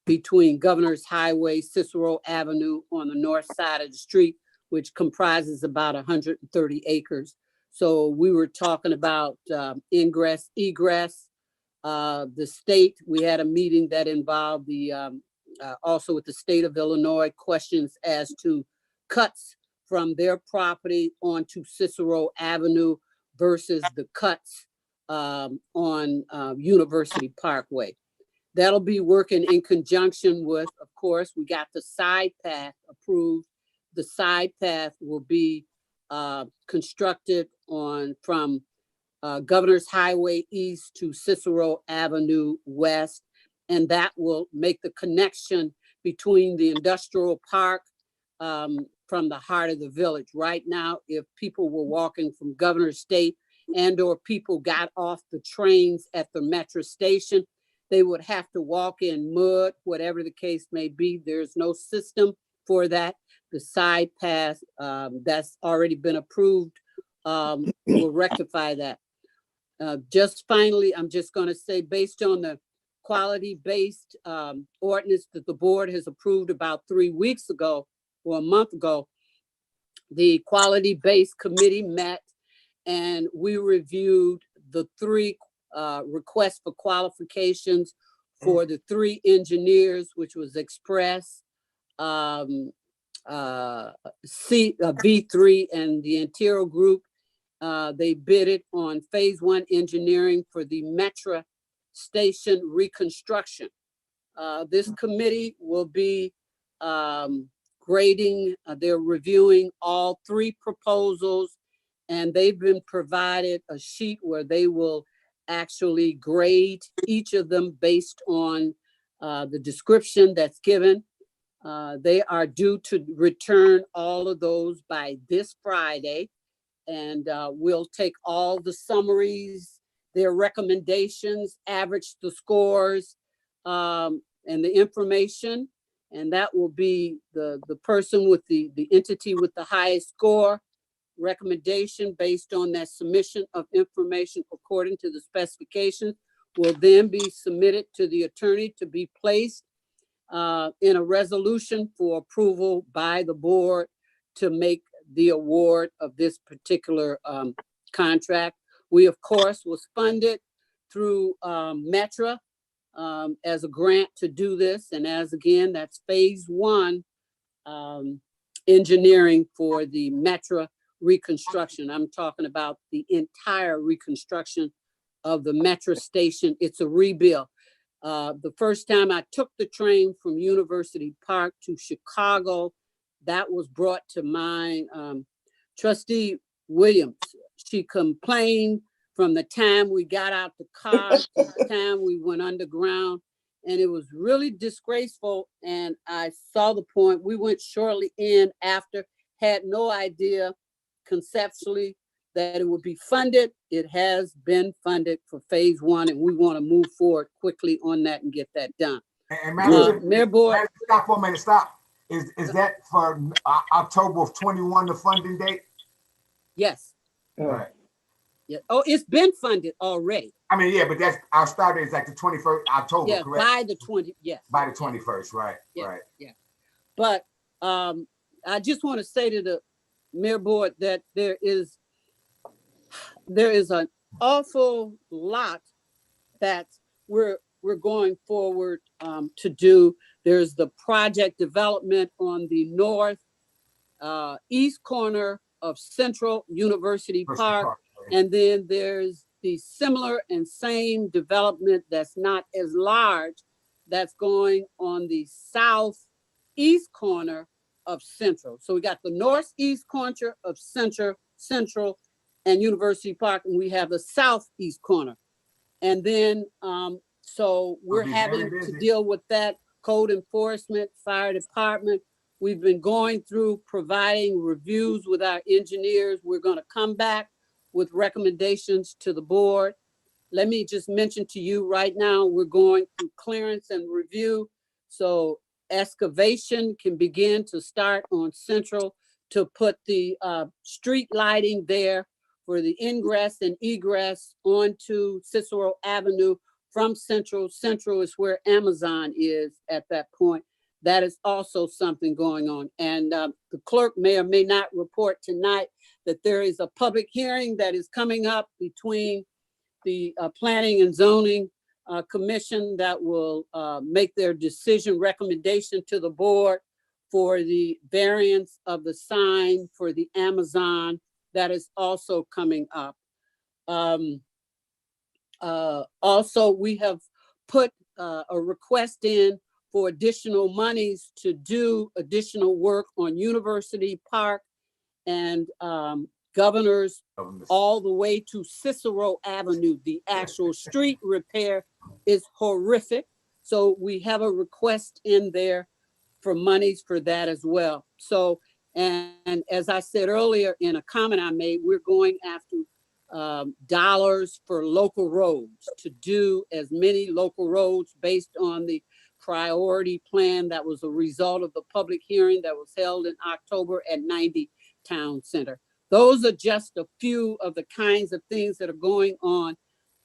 between Governor's Highway, Cicero Avenue on the north side of the street, which comprises about 130 acres. So we were talking about ingress, egress. The state, we had a meeting that involved also with the state of Illinois, questions as to cuts from their property onto Cicero Avenue versus the cuts on University Parkway. That'll be working in conjunction with, of course, we got the side path approved. The side path will be constructed from Governor's Highway East to Cicero Avenue West, and that will make the connection between the industrial park from the heart of the village. Right now, if people were walking from Governor State and or people got off the trains at the metro station, they would have to walk in mud, whatever the case may be. There's no system for that. The side path that's already been approved will rectify that. Just finally, I'm just going to say, based on the quality-based ordinance that the board has approved about 3 weeks ago or a month ago, the quality-based committee met and we reviewed the 3 requests for qualifications for the 3 engineers, which was Express, V3, and the Interior Group. They bidded on phase 1 engineering for the Metro Station reconstruction. This committee will be grading, they're reviewing all 3 proposals, and they've been provided a sheet where they will actually grade each of them based on the description that's given. They are due to return all of those by this Friday, and we'll take all the summaries, their recommendations, average the scores, and the information, and that will be the person with the entity with the highest score recommendation based on that submission of information according to the specifications will then be submitted to the attorney to be placed in a resolution for approval by the board to make the award of this particular contract. We, of course, was funded through Metra as a grant to do this. And as again, that's phase 1 engineering for the Metra reconstruction. I'm talking about the entire reconstruction of the Metro station. It's a rebuild. The first time I took the train from University Park to Chicago, that was brought to mind. Trustee Williams, she complained from the time we got out the car to the time we went underground, and it was really disgraceful. And I saw the point. We went shortly in after, had no idea conceptually that it would be funded. It has been funded for phase 1, and we want to move forward quickly on that and get that done. And Madam, Mayor Board, stop for a minute, stop. Is that for October of 21, the funding date? yes. All right. Yeah. Oh, it's been funded already. I mean, yeah, but that's our start date is like the 21st October, Yeah, correct? by the 20, yes. By the 21st, right? Yeah, right. yeah. But I just want to say to the Mayor Board that there is an awful lot that we're going forward to do. There's the project development on the north east corner of Central University Park. And then there's the similar and same development that's not as large that's going on the southeast corner of Central. So we got the northeast corner of Central and University Park, and we have the southeast corner. And then, so we're having to deal with that, code enforcement, fire department. We've been going through providing reviews with our engineers. We're going to come back with recommendations to the board. Let me just mention to you right now, we're going through clearance and review. So excavation can begin to start on Central to put the street lighting there for the ingress and egress onto Cicero Avenue from Central. Central is where Amazon is at that point. That is also something going on. And the clerk may or may not report tonight that there is a public hearing that is coming up between the Planning and Zoning Commission that will make their decision recommendation to the board for the variance of the sign for the Amazon. That is also coming up. Also, we have put a request in for additional monies to do additional work on University Park and Governors all the way to Cicero Avenue. The actual street repair is horrific. So we have a request in there for monies for that as well. So And as I said earlier in a comment I made, we're going after dollars for local roads, to do as many local roads based on the priority plan that was a result of the public hearing that was held in October at 90 Town Center. Those are just a few of the kinds of things that are going on.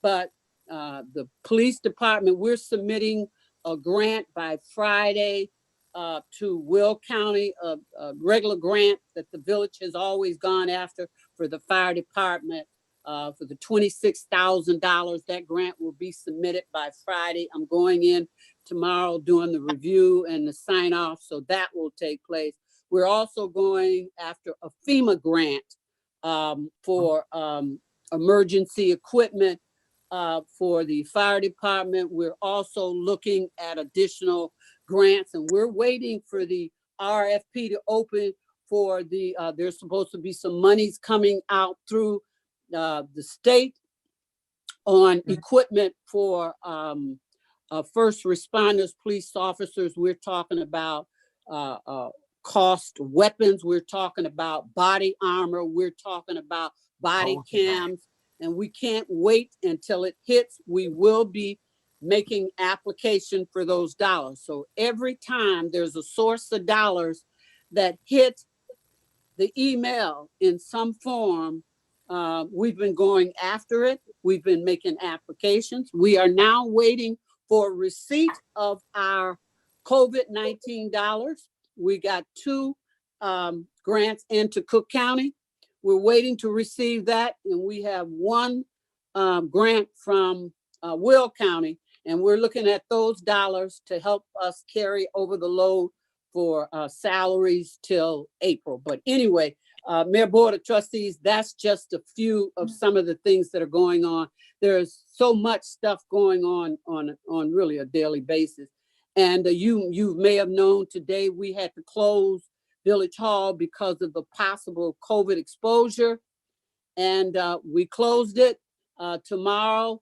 But the police department, we're submitting a grant by Friday to Will County, a regular grant that the village has always gone after for the fire department. For the $26,000, that grant will be submitted by Friday. I'm going in tomorrow doing the review and the sign off, so that will take place. We're also going after a FEMA grant for emergency equipment for the fire department. We're also looking at additional grants, and we're waiting for the RFP to open for the, there's supposed to be some monies coming out through the state on equipment for first responders, police officers. We're talking about cost weapons. We're talking about body armor. We're talking about body cams, and we can't wait until it hits. We will be making application for those dollars. So every time there's a source of dollars that hit the email in some form, we've been going after it. We've been making applications. We are now waiting for receipt of our COVID-19 dollars. We got 2 grants into Cook County. We're waiting to receive that. And we have 1 grant from Will County. And we're looking at those dollars to help us carry over the load for salaries till April. But anyway, Mayor, Board of Trustees, that's just a few of some of the things that are going on. There's so much stuff going on really a daily basis. And you may have known today we had to close Village Hall because of the possible COVID exposure. And we closed it. Tomorrow,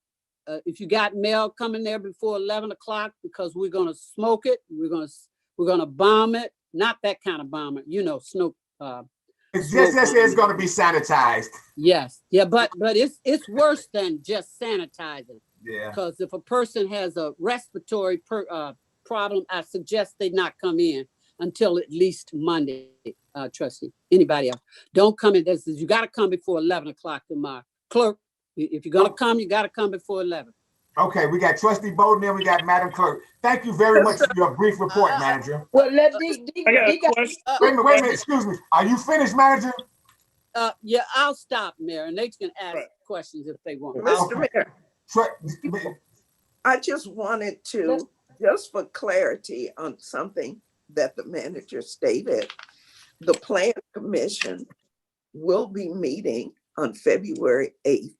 if you got mail, come in there before 11 o'clock because we're gonna smoke it. We're gonna bomb it. Not that kind of bomb it, you know, smoke. It's going to be sanitized. Yes, yeah, but it's worse than just sanitizing. Yeah. Because if a person has a respiratory problem, I suggest they not come in until at least Monday. Trustee, anybody else? Don't come in. You got to come before 11 o'clock tomorrow. Clerk, if you're gonna come, you got to come before 11. Okay, we got Trustee Bowden, then we got Madam Clerk. Thank you very much for your brief report, Manager. Well, let I got a question. Wait a minute, excuse me. Are you finished, Manager? Yeah, I'll stop, Mayor, and they can ask questions if they want. Mr. Mayor, I just wanted to, just for clarity on something that the manager stated, the Plan Commission will be meeting on February 8th,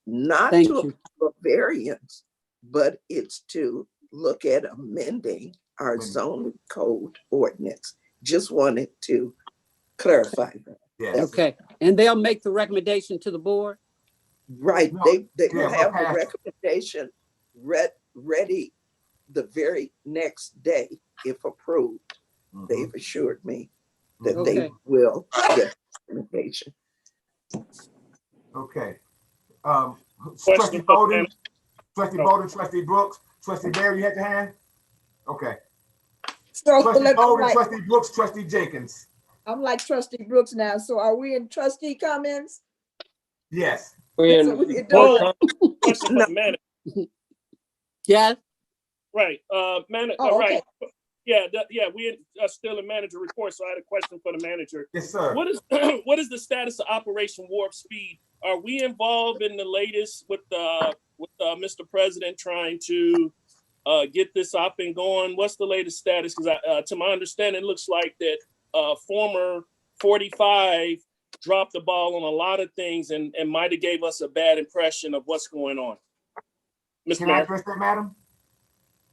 not Thank to you. approve a variance, but it's to look at amending our zoning code ordinance. Just wanted to clarify that. Yes. Okay, and they'll make the recommendation to the board? Right, No, they will yeah, have the okay. recommendation ready the very next day if approved. They've assured me that they Okay. will get recommendation. Okay. Question Trustee for Bowden, Madam- Trustee Bowden, Trustee Brooks, Trustee Barry, you had your hand? Okay. So Trustee look, Bowden, Trustee Brooks, Trustee Jenkins. I'm like Trustee Brooks now. So are we in trustee comments? Yes. We're So in we can board do it. Question for the manager. Yes? Right, Oh, right. okay. Yeah, we are still in manager report, so I had a question for the manager. Yes, sir. What is what is the status of Operation Warp Speed? Are we involved in the latest with Mr. President trying to get this up and going? What's the latest status? Because to my understanding, it looks like that former 45 dropped the ball on a lot of things and might have gave us a bad impression of what's going on. Mr. Can I Mayor. address that, Madam?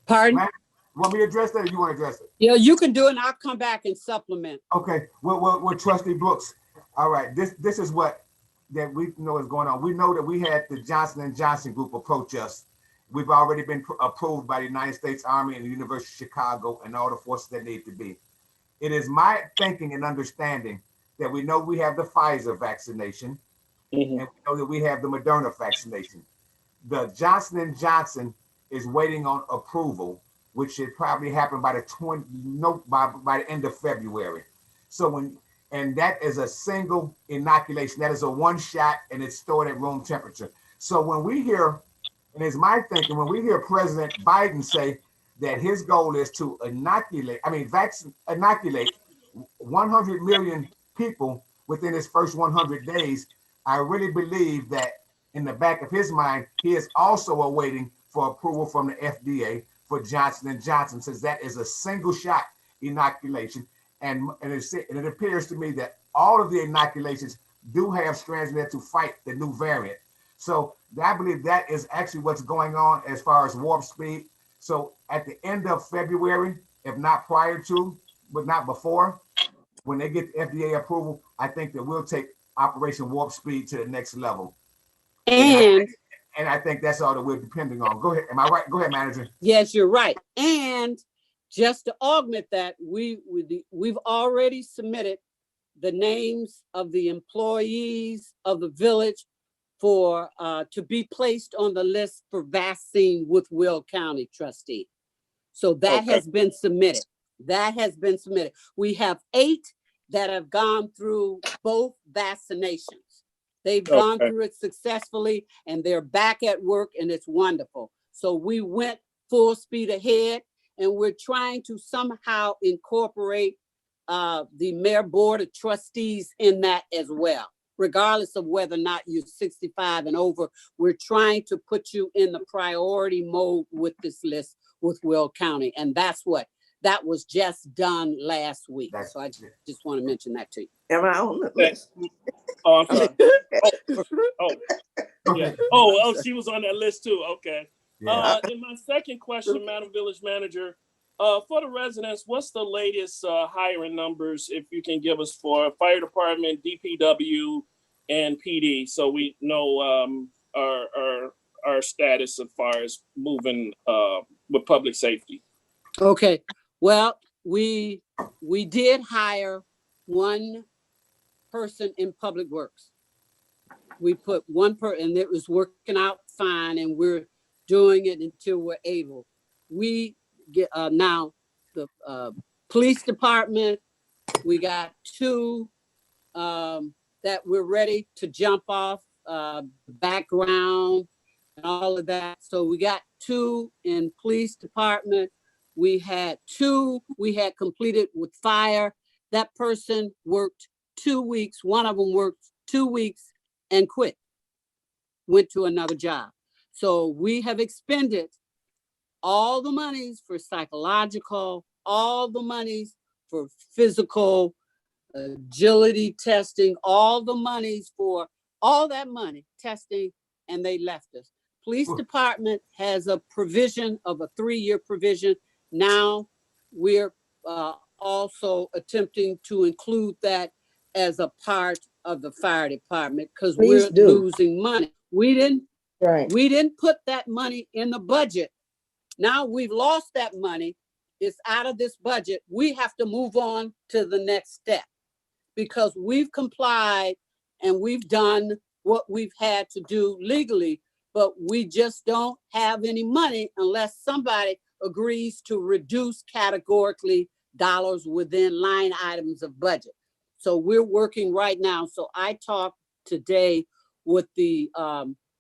Pardon? Madam, you want me to address that or you want to address it? Yeah, you can do it and I'll come back and supplement. Okay, well, Trustee Brooks. All right, this is what that we know is going on. We know that we had the Johnson & Johnson group approach us. We've already been approved by the United States Army and the University of Chicago and all the forces that need to be. It is my thinking and understanding that we know we have the Pfizer vaccination, Mhm. and we know that we have the Moderna vaccination. The Johnson & Johnson is waiting on approval, which should probably happen by by the end of February. So and that is a single inoculation. That is a one shot, and it's stored at room temperature. So when we hear, and it's my thinking, when we hear President Biden say that his goal is to inoculate 100 million people within his first 100 days, I really believe that in the back of his mind, he is also awaiting for approval from the FDA for Johnson & Johnson, since that is a single shot inoculation. And it appears to me that all of the inoculations do have strands in there to fight the new variant. So I believe that is actually what's going on as far as warp speed. So at the end of February, if not prior to, but not before, when they get the FDA approval, I think that we'll take Operation Warp Speed to the next level. And I think that's all that we're depending on. Go ahead. Am I right? Go ahead, manager. yes, you're right. And just to augment that, we've already submitted the names of the employees of the village for to be placed on the list for vaccine with Will County, trustee. So that has been submitted. That has been submitted. We have 8 that have gone through both vaccinations. They've gone through it successfully, and they're back at work, and it's wonderful. So we went full speed ahead, and we're trying to somehow incorporate the mayor board of trustees in that as well. Regardless of whether or not you're 65 and over, we're trying to put you in the priority mode with this list with Will County. And that was just done last week. So I just want to mention that to you. Am I on the list? Oh, I'm sorry. Yeah. She was on that list too. Okay. Yeah. And my second question, Madam Village Manager, for the residents, what's the latest hiring numbers, if you can give us, for fire department, DPW, and PD, so we know our status as far as moving with public safety? Okay. Well, we did hire one person in public works. We put one person, and it was working out fine, and we're doing it until we're able. We get now the police department, we got 2 that we're ready to jump off, background and all of that. So we got 2 in police department. We had 2 we had completed with fire. That person worked 2 weeks. One of them worked 2 weeks and quit, went to another job. So we have expended all the monies for psychological, all the monies for physical, agility testing, all the monies for all that money testing, and they left us. Police department has a provision of a 3-year provision. Now we're also attempting to include that as a part of the fire department, because we're losing money. We didn't put that money in the budget. Now we've lost that money. It's out of this budget. We have to move on to the next step, because we've complied and we've done what we've had to do legally, but we just don't have any money unless somebody agrees to reduce categorically dollars within line items of budget. So we're working right now. So I talked today with the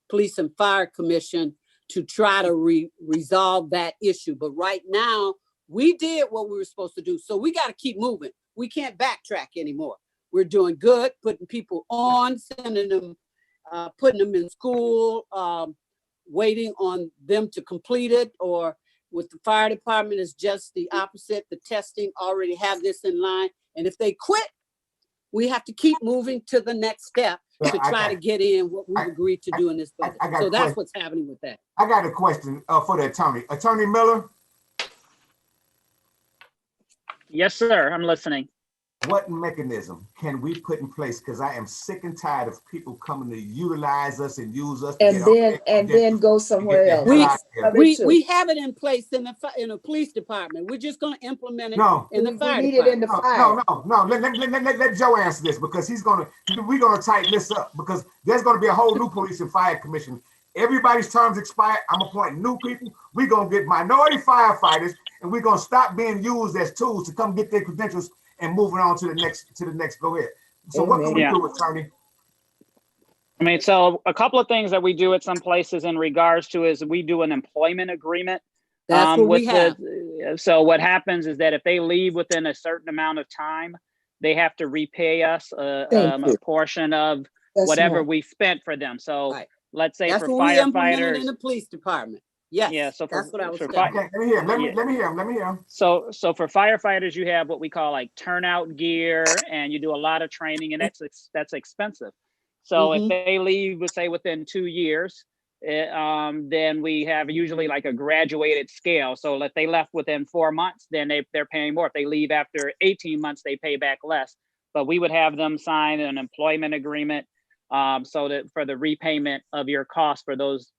Police and Fire Commission to try to resolve that issue. But right now, we did what we were supposed to do. So we got to keep moving. We can't backtrack anymore. We're doing good, putting people on, sending them, putting them in school, waiting on them to complete it. Or with the fire department, it's just the opposite. The testing already have this in line. And if they quit, we have to keep moving to the next step to try to get in what we've agreed to do in this budget. So that's what's happening with that. I got a question for the attorney. Attorney Miller? Yes, sir. I'm listening. what mechanism can we put in place? Because I am sick and tired of people coming to utilize us and use us to and then go somewhere else. We have it in place in the police department. We're just going to implement it in the fire need it in the department. fire. No. Let Joe answer this, because we're gonna tighten this up, because there's gonna be a whole new police and fire commission. Everybody's terms expire. I'm appointing new people. We're gonna get minority firefighters, and we're gonna stop being used as tools to come get their credentials and moving on to the next. Go ahead. So what can we do, attorney? I mean, so a couple of things that we do at some places in regards to is we do an employment agreement. That's what we have. So what happens is that if they leave within a certain amount of time, they have to repay us a portion of whatever we spent for them. So let's say for we implemented firefighters in the police department. Yes. Yeah. So that's what I was saying. Okay, let me hear him. So for firefighters, you have what we call like turnout gear, and you do a lot of training, and that's expensive. So if they leave, let's say within 2 years, then we have usually like a graduated scale. So if they left within 4 months, then they're paying more. If they leave after 18 months, they pay back less. But we would have them sign an employment agreement so that for the repayment of your costs for those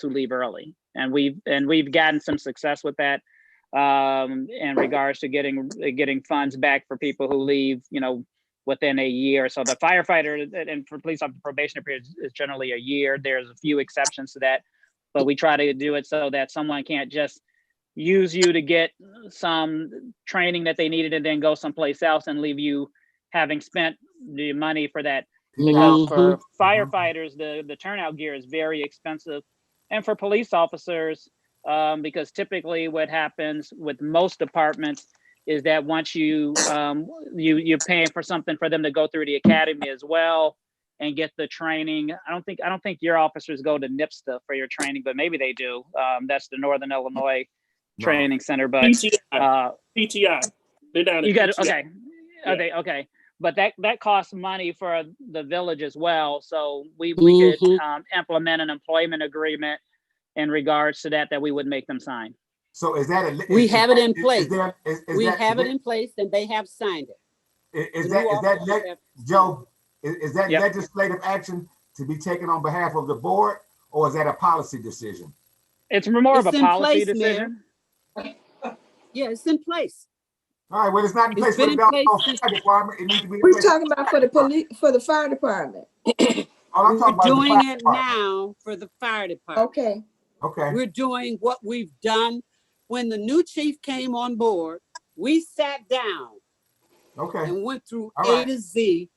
who leave early. And we've gotten some success with that in regards to getting funds back for people who leave, within a year. So the firefighter and for police officer probation period is generally a year. There's a few exceptions to that, but we try to do it so that someone can't just use you to get some training that they needed and then go someplace else and leave you having spent the money for that. Because for firefighters, the turnout gear is very expensive. And for police officers, because typically what happens with most departments is that once you're paying for something for them to go through the academy as well and get the training. I don't think your officers go to NIPSTA for your training, but maybe they do. That's the Northern Illinois Training Center, but PTI. They're down at PTI. Okay. But that costs money for the village as well. So we could implement an employment agreement in regards to that we would make them sign. So is that we have it in place? We have it in place, and they have signed it. Is that Joe? Is that legislative action to be taken on behalf of the board, or is that a policy decision? It's more of a policy decision. Yeah, it's in place. All right. Well, it's not in place for the fire department. It needs to be. We're talking about for the police, for the fire department. We're doing it now for the fire department. Okay. We're doing what we've done. When the new chief came on board, we sat down and went through A to Z,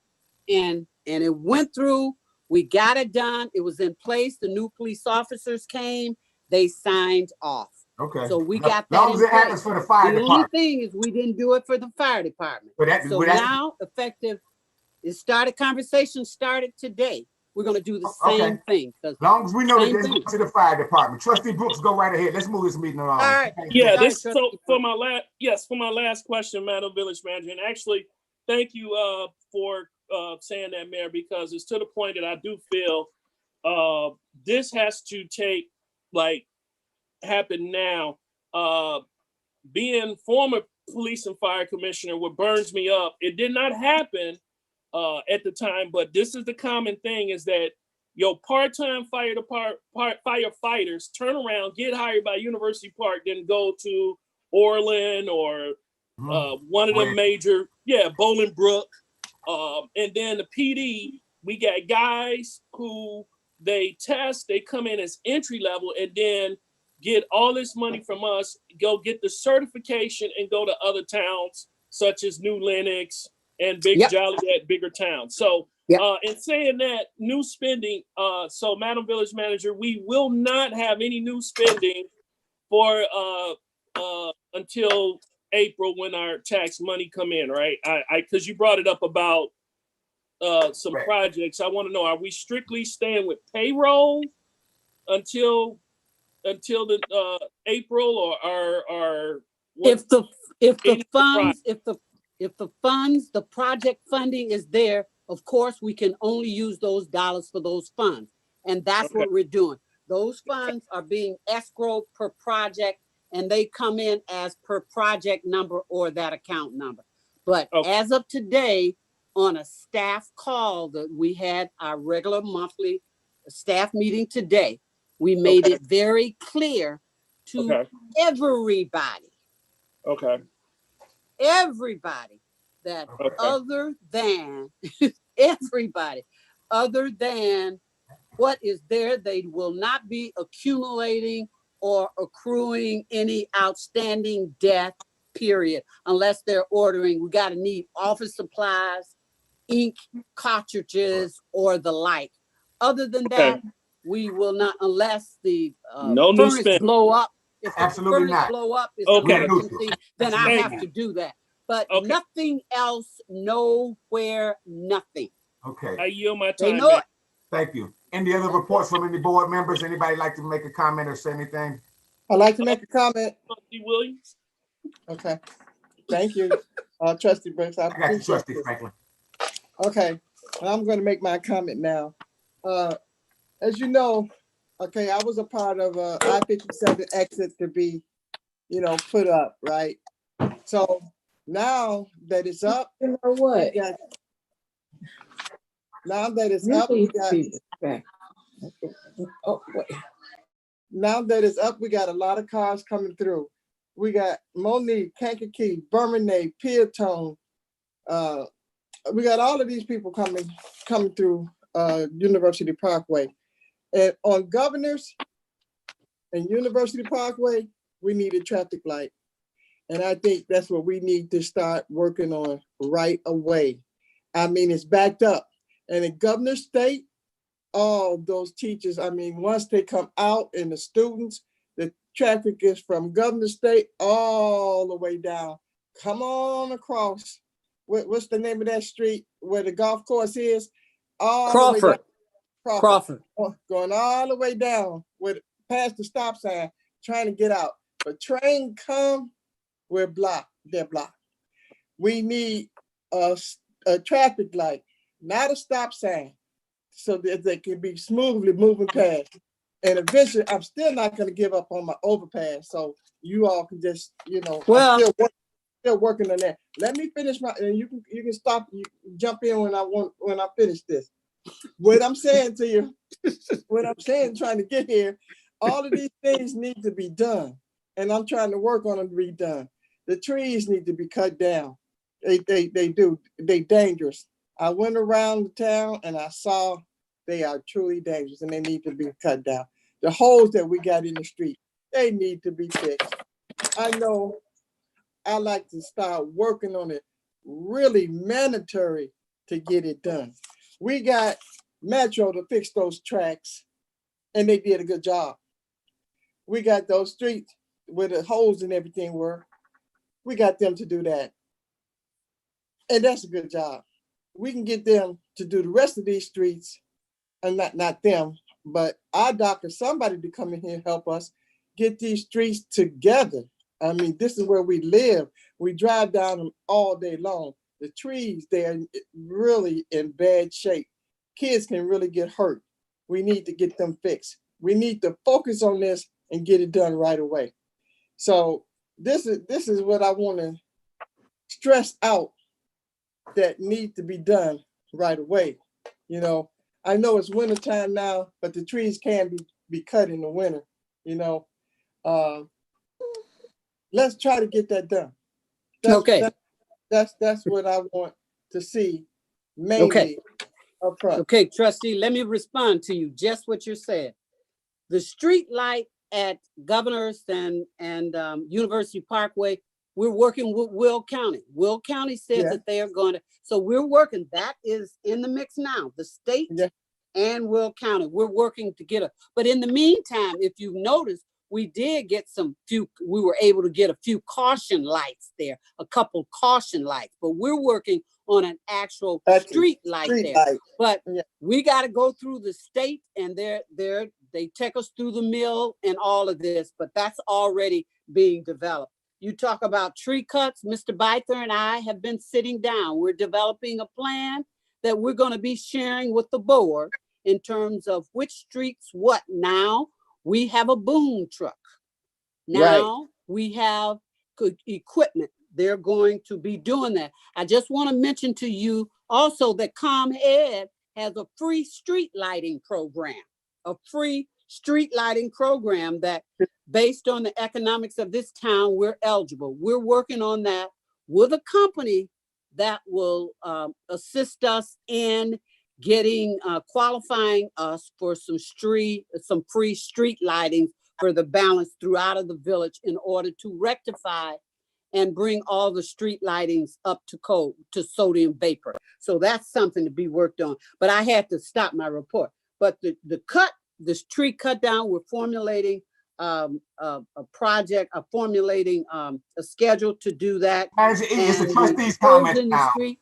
and it went through. We got it done. It was in place. The new police officers came. They signed off. Okay. So we got that. As long as it happens for the fire department. The only thing is we didn't do it for the fire department. Now, effective, conversation started today. We're going to do the same thing. As long as we know that this to the fire department. Trustee Brooks, go right ahead. Let's move this meeting along. All right. Yeah, for my last question, Madam Village Manager, and actually, thank you for saying that, Mayor, because it's to the point that I do feel this has to happen now. Being former police and fire commissioner, what burns me up, it did not happen at the time, but this is the common thing, is that your part-time firefighters turn around, get hired by University Park, then go to Orland or one of the major, Bolingbrook. And then the PD, we got guys who they test, they come in as entry level and then get all this money from us, go get the certification and go to other towns such as New Lenox and Big Joliet, bigger towns. So in saying that, new spending, so Madam Village Manager, we will not have any new spending for until April when our tax money come in, right? Because you brought it up about some projects. I want to know, are we strictly staying with payroll until the April, or if the funds, the project funding is there, of course, we can only use those dollars for those funds. And that's what we're doing. Those funds are being escrowed per project, and they come in as per project number or that account number. But Okay. as of today, on a staff call that we had our regular monthly staff meeting today, we made Okay. it very clear to Okay. everybody, Okay. that Okay. other than everybody, other than what is there, they will not be accumulating or accruing any outstanding debt, period, unless they're ordering. We got to need office supplies, ink, cartridges, or the like. Other than that, Okay. we will not, unless the No new furnace spend. blow up. If the Absolutely furnace not. blow up, it's Okay. an emergency, then I Thank have you. to do that. But Okay. nothing else, nowhere, nothing. Okay, I yield my They time know back. it. thank you. Any other reports from any board members? Anybody like to make a comment or say anything? I'd like to make a comment. Trustee Williams. Okay, thank you, Trustee Brooks. I I got you, appreciate Trustee this. Franklin. Okay, I'm going to make my comment now. As you know, okay, I was a part of I-57 exit to be, put up, right? So now that it's up, You know what? now that it's You up, we need to got, be back. Oh, wait. now that it's up, we got a lot of cars coming through. We got Monique, Kankakee, Burnett, Peatone. We got all of these people coming through University Parkway. And on Governors and University Parkway, we need a traffic light. And I think that's what we need to start working on right away. I mean, it's backed up. And in Governor State, all those teachers, I mean, once they come out and the students, the traffic is from Governor State all the way down. Come on across. What's the name of that street where the golf course is? All the way down. Crawford. Going all the way down past the stop sign, trying to get out. But train come, we're blocked. They're blocked. We need a traffic light, not a stop sign, so that they can be smoothly moving past. And eventually, I'm still not going to give up on my overpass. So you all can just, Well, I'm still working on that. Let me finish and you can stop, you jump in when I finish this. What I'm saying to you, trying to get here, all of these things need to be done. And I'm trying to work on them to be done. The trees need to be cut down. They do. They're dangerous. I went around the town and I saw they are truly dangerous and they need to be cut down. The holes that we got in the street, they need to be fixed. I know I like to start working on it really mandatory to get it done. We got Metro to fix those tracks and they did a good job. We got those streets where the holes and everything were. We got them to do that. And that's a good job. We can get them to do the rest of these streets, and not them, but our doctor, somebody to come in here and help us get these streets together. I mean, this is where we live. We drive down them all day long. The trees, they're really in bad shape. Kids can really get hurt. We need to get them fixed. We need to focus on this and get it done right away. So this is what I want to stress out that need to be done right away. I know it's winter time now, but the trees can be cut in the winter. Let's try to get that done. That's what I want to see mainly up front. Okay, Trustee, let me respond to you. Just what you said. The street light at Governors and University Parkway, we're working with Will County. Will County said that they are going to, so we're working, that is in the mix now, the state and Will County. We're working to get but in the meantime, if you've noticed, we did get we were able to get a few caution lights there, a couple caution lights, but we're working on an actual street light there. But we got to go through the state and they take us through the mill and all of this, but that's already being developed. You talk about tree cuts, Mr. Byther and I have been sitting down. We're developing a plan that we're going to be sharing with the board in terms of which streets, what. Now we have a boom truck. Now we have good equipment. they're going to be doing that. I just want to mention to you also that ComEd has a free street lighting program, that based on the economics of this town, we're eligible. We're working on that with a company that will assist us in getting, qualifying us for some free street lighting for the balance throughout of the village in order to rectify and bring all the street lightings up to code, to sodium vapor. So that's something to be worked on. But I had to stop my report. But this tree cut down, we're formulating a schedule to do that. It's the And trustees' the holes comments in the now. street.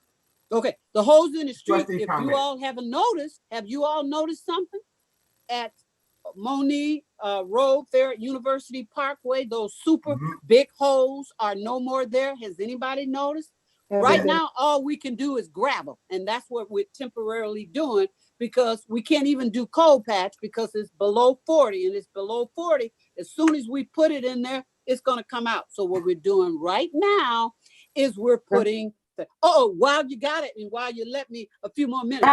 Okay, the holes in the street, Trustee if comment. you all haven't noticed, have you all noticed something? At Monique Road there at University Parkway, those super big holes are no more there. Has anybody noticed? Right now, all we can do is gravel, and that's what we're temporarily doing because we can't even do coal patch because it's below 40, and it's below 40. As soon as we put it in there, it's going to come out. So what we're doing right now is we're putting while you got it and while you let me a few more minutes.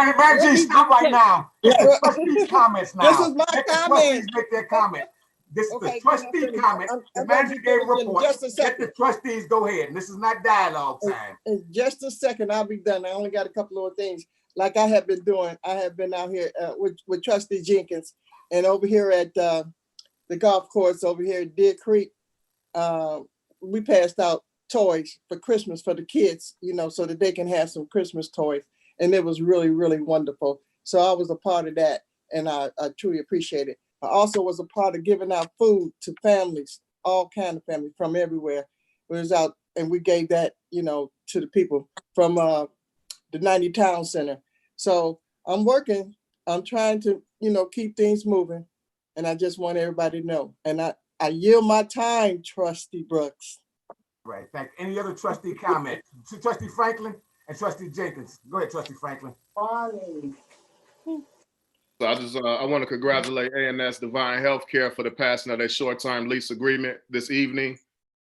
Stop right now. It's the trustees' comments now. This is my Let the comment. trustees make their comment. This is Okay, the trustee comment. The manager gave a report. Just a Let second. the trustees go ahead. And this is not dialogue time. In just a second, I'll be done. I only got a couple of things. Like I have been doing, I have been out here with Trustee Jenkins and over here at the golf course over here at Deer Creek. We passed out toys for Christmas for the kids, so that they can have some Christmas toys. And it was really, really wonderful. So I was a part of that and I truly appreciate it. I also was a part of giving out food to families, all kind of families from everywhere. It was out and we gave that, to the people from the 90 Town Center. So I'm working, I'm trying to, keep things moving. And I just want everybody to know. And I yield my time, Trustee Brooks. Right. Thank you. Any other trustee comment? Trustee Franklin and Trustee Jenkins. Go ahead, Trustee Franklin. So I want to congratulate ANS Divine Healthcare for the passing of their short-term lease agreement this evening.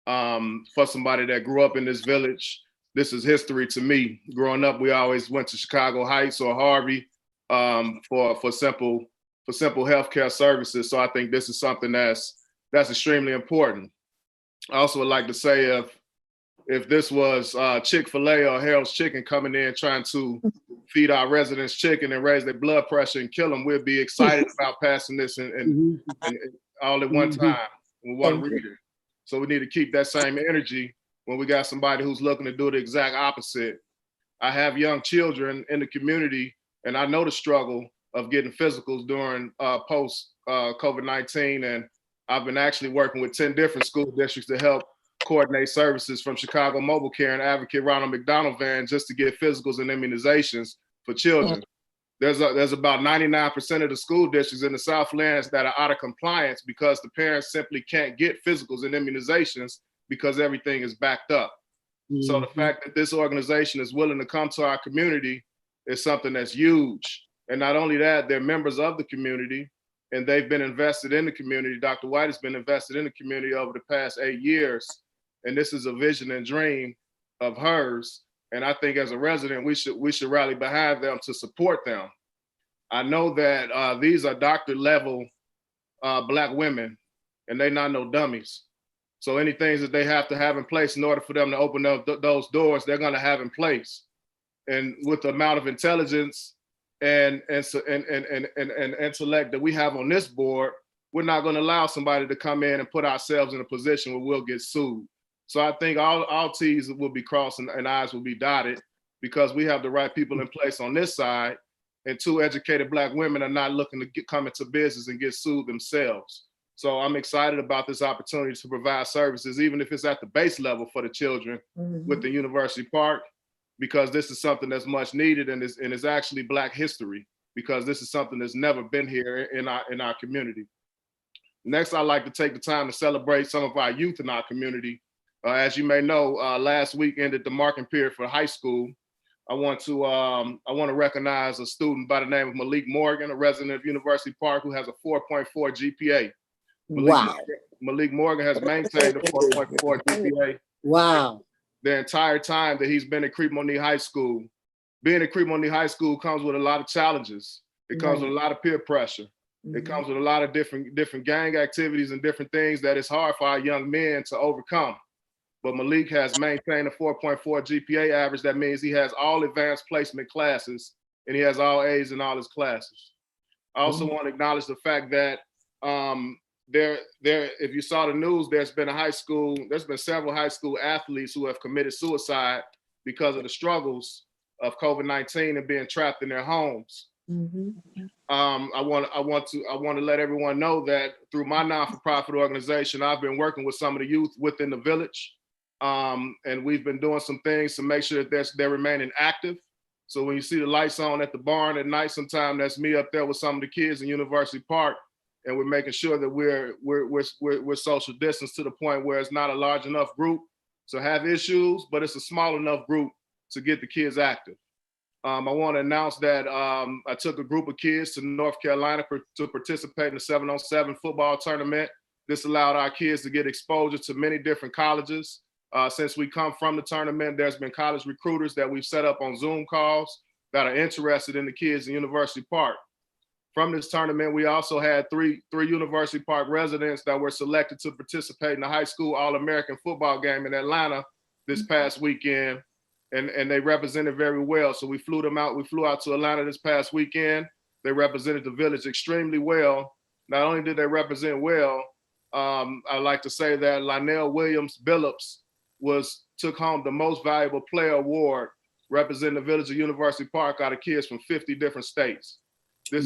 For somebody that grew up in this village, this is history to me. Growing up, we always went to Chicago Heights or Harvey for simple healthcare services. So I think this is something that's extremely important. I also would like to say if this was Chick-fil-A or Harold's Chicken coming in trying to feed our residents chicken and raise their blood pressure and kill them, we'd be excited about passing this and all at one time. We want to read it. So we need to keep that same energy when we got somebody who's looking to do the exact opposite. I have young children in the community, and I know the struggle of getting physicals during post-COVID-19, and I've been actually working with 10 different school districts to help coordinate services from Chicago Mobile Care and Advocate Ronald McDonald Van just to get physicals and immunizations for children. There's about 99% of the school districts in the Southlands that are out of compliance because the parents simply can't get physicals and immunizations because everything is backed up. So the fact that this organization is willing to come to our community is something that's huge. And not only that, they're members of the community and they've been invested in the community. Dr. White has been invested in the community over the past 8 years. And this is a vision and dream of hers. And I think as a resident, we should rally behind them to support them. I know that these are doctor level Black women and they're not no dummies. So any things that they have to have in place in order for them to open up those doors, they're gonna have in place. And with the amount of intelligence and intellect that we have on this board, we're not gonna allow somebody to come in and put ourselves in a position where we'll get sued. So I think all T's will be crossed and I's will be dotted because we have the right people in place on this side, and 2 educated Black women are not looking to come into business and get sued themselves. So I'm excited about this opportunity to provide services, even if it's at the base level for the children with the University Park, because this is something that's much needed and is actually Black history, because this is something that's never been here in our community. Next, I'd like to take the time to celebrate some of our youth in our community. As you may know, last week ended the marking period for high school. I want to recognize a student by the name of Malik Morgan, a resident of University Park who has a 4.4 GPA. Malik Morgan has maintained a 4.4 GPA. Wow. the entire time that he's been at Creekmore High School. Being at Creekmore High School comes with a lot of challenges. It comes with a lot of peer pressure. It comes with a lot of different gang activities and different things that it's hard for our young men to overcome. But Malik has maintained a 4.4 GPA average. That means he has all advanced placement classes and he has all A's in all his classes. I also want to acknowledge the fact that if you saw the news, there's been several high school athletes who have committed suicide because of the struggles of COVID-19 and being trapped in their homes. I want to let everyone know that through my non-for-profit organization, I've been working with some of the youth within the village, and we've been doing some things to make sure that they're remaining active. So when you see the lights on at the barn at night, sometime that's me up there with some of the kids in University Park, and we're making sure that we're social distance to the point where it's not a large enough group to have issues, but it's a small enough group to get the kids active. I want to announce that I took a group of kids to North Carolina to participate in the 7-on-7 football tournament. This allowed our kids to get exposure to many different colleges. Since we come from the tournament, there's been college recruiters that we've set up on Zoom calls that are interested in the kids in University Park. From this tournament, we also had three University Park residents that were selected to participate in the high school All-American football game in Atlanta this past weekend. And they represented very well. So we flew them out. We flew out to Atlanta this past weekend. They represented the village extremely well. Not only did they represent well, I like to say that Lionel Williams Billups took home the most valuable player award representing the village of University Park out of kids from 50 different states. This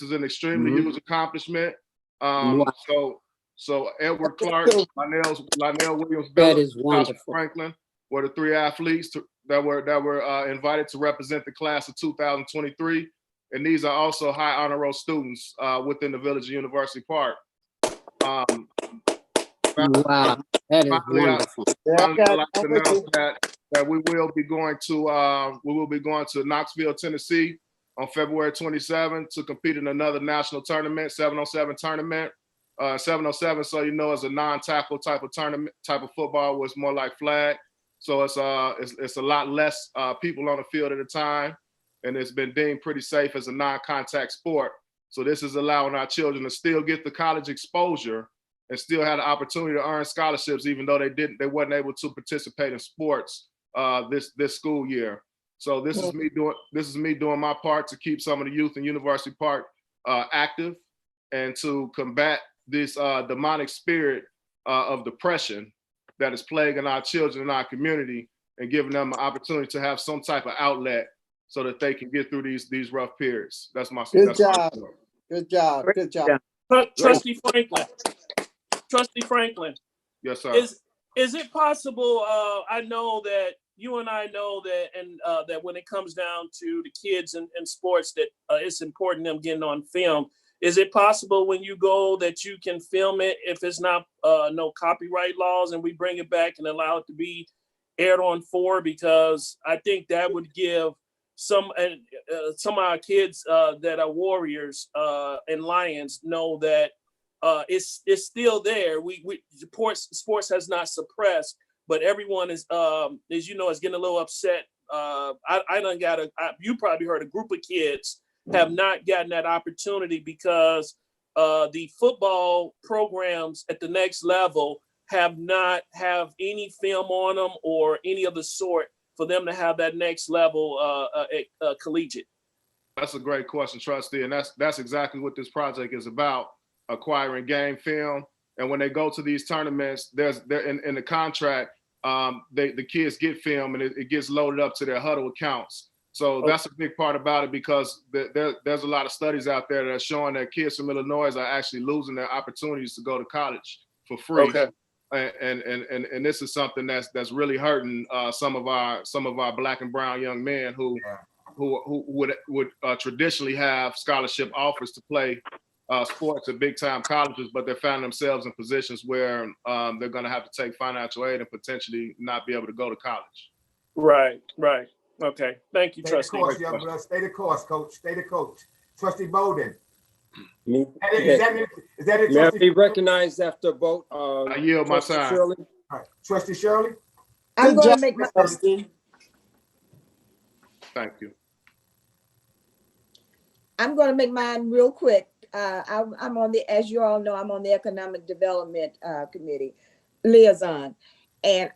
is an extremely huge accomplishment. So Edward Clark, Lionel Williams Billups, Franklin were the three athletes that were invited to represent the class of 2023. And these are also high honor roll students within the village of University Park. Wow, that is wonderful. I'd like to announce that we will be going to Knoxville, Tennessee on February 27th to compete in another national tournament, 7-on-7 tournament. 7-on-7, so you know, is a non-tackle type of tournament, type of football, was more like flag. So it's a lot less people on the field at a time, and it's been deemed pretty safe as a non-contact sport. So this is allowing our children to still get the college exposure and still have the opportunity to earn scholarships, even though they wasn't able to participate in sports this school year. So this is me doing my part to keep some of the youth in University Park active and to combat this demonic spirit of depression that is plaguing our children in our community, and giving them an opportunity to have some type of outlet so that they can get through these rough periods. That's my Good job. Good job. Good job. Trustee Franklin. Yes, sir. Is it possible? I know that you and I know that, and that when it comes down to the kids and sports, that it's important them getting on film. Is it possible when you go that you can film it if it's not no copyright laws, and we bring it back and allow it to be aired on 4? Because I think that would give some of our kids that are warriors and lions know that it's still there. Sports has not suppressed, but everyone is you know, is getting a little upset. You probably heard a group of kids have not gotten that opportunity because the football programs at the next level have not have any film on them or any of the sort for them to have that next level collegiate. That's a great question, Trustee, and that's exactly what this project is about: acquiring game film. And when they go to these tournaments, there's in the contract, the kids get film and it gets loaded up to their Huddle accounts. So that's a big part about it, because there's a lot of studies out there that are showing that kids from Illinois are actually losing their opportunities to go to college for free. Okay. And this is something that's really hurting some of our Black and brown young men who would traditionally have scholarship offers to play sports at big time colleges, but they're finding themselves in positions where they're going to have to take financial aid and potentially not be able to go to college. Right. Okay. Thank you, Trustee. Stay the course, Coach. Stay the coach. Trustee Bowden. Me? Is that it? May I be recognized after a vote? I yield my time. Shirley? All right. Trustee Shirley? I'm Good going job, to make my, Trustee. Thank you. I'm going to make mine real quick. I'm on the, as you all know, I'm on the Economic Development Committee liaison. And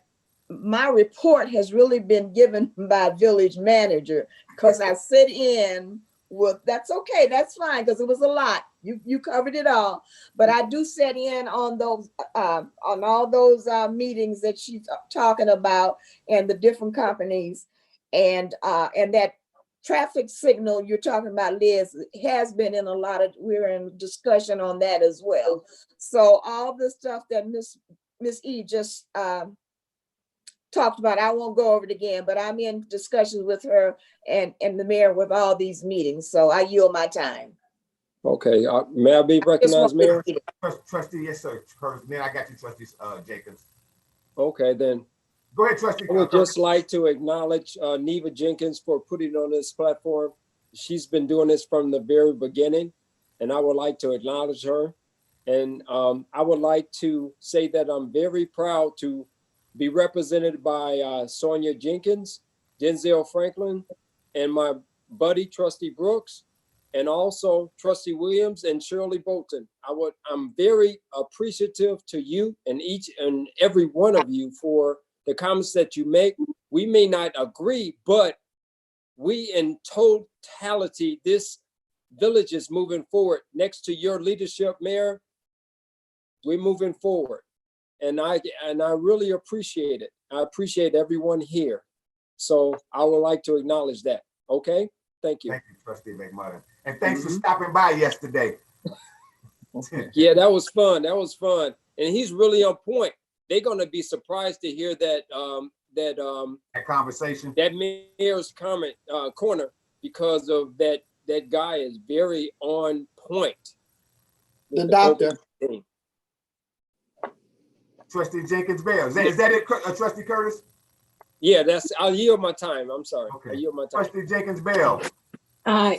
my report has really been given by village manager because I sit in with, that's okay, that's fine, because it was a lot. You covered it all. But I do sit in on those, on all those meetings that she's talking about and the different companies. And that traffic signal you're talking about, Liz, has been in a lot of, we're in discussion on that as well. So all the stuff that Miss E just talked about, I won't go over it again, but I'm in discussions with her and the mayor with all these meetings. So I yield my time. Okay, may I be recognized, Mayor? Trustee, yes, sir. Then I got you, Trustee Jacobs. Okay, then. Go ahead, Trustee. I would just like to acknowledge Neva Jenkins for putting on this platform. She's been doing this from the very beginning, and I would like to acknowledge her. And I would like to say that I'm very proud to be represented by Sonia Jenkins, Denzel Franklin, and my buddy, Trustee Brooks, and also Trustee Williams and Shirley Bolton. I'm very appreciative to you and each and every one of you for the comments that you make. We may not agree, but we in totality, this village is moving forward. Next to your leadership, Mayor, we're moving forward. And I really appreciate it. I appreciate everyone here. So I would like to acknowledge that. Okay, thank you. Thank you, Trustee McMullen. And thanks for stopping by yesterday. Yeah, that was fun. That was fun. And he's really on point. They're going to be surprised to hear that that conversation, that mayor's comment corner, because of that guy is very on point. The doctor. Trustee Jenkins Bell. Is that it, Trustee Curtis? Yeah, I'll yield my time. I'm sorry. Okay. I yield my time. Trustee Jenkins Bell. Hi.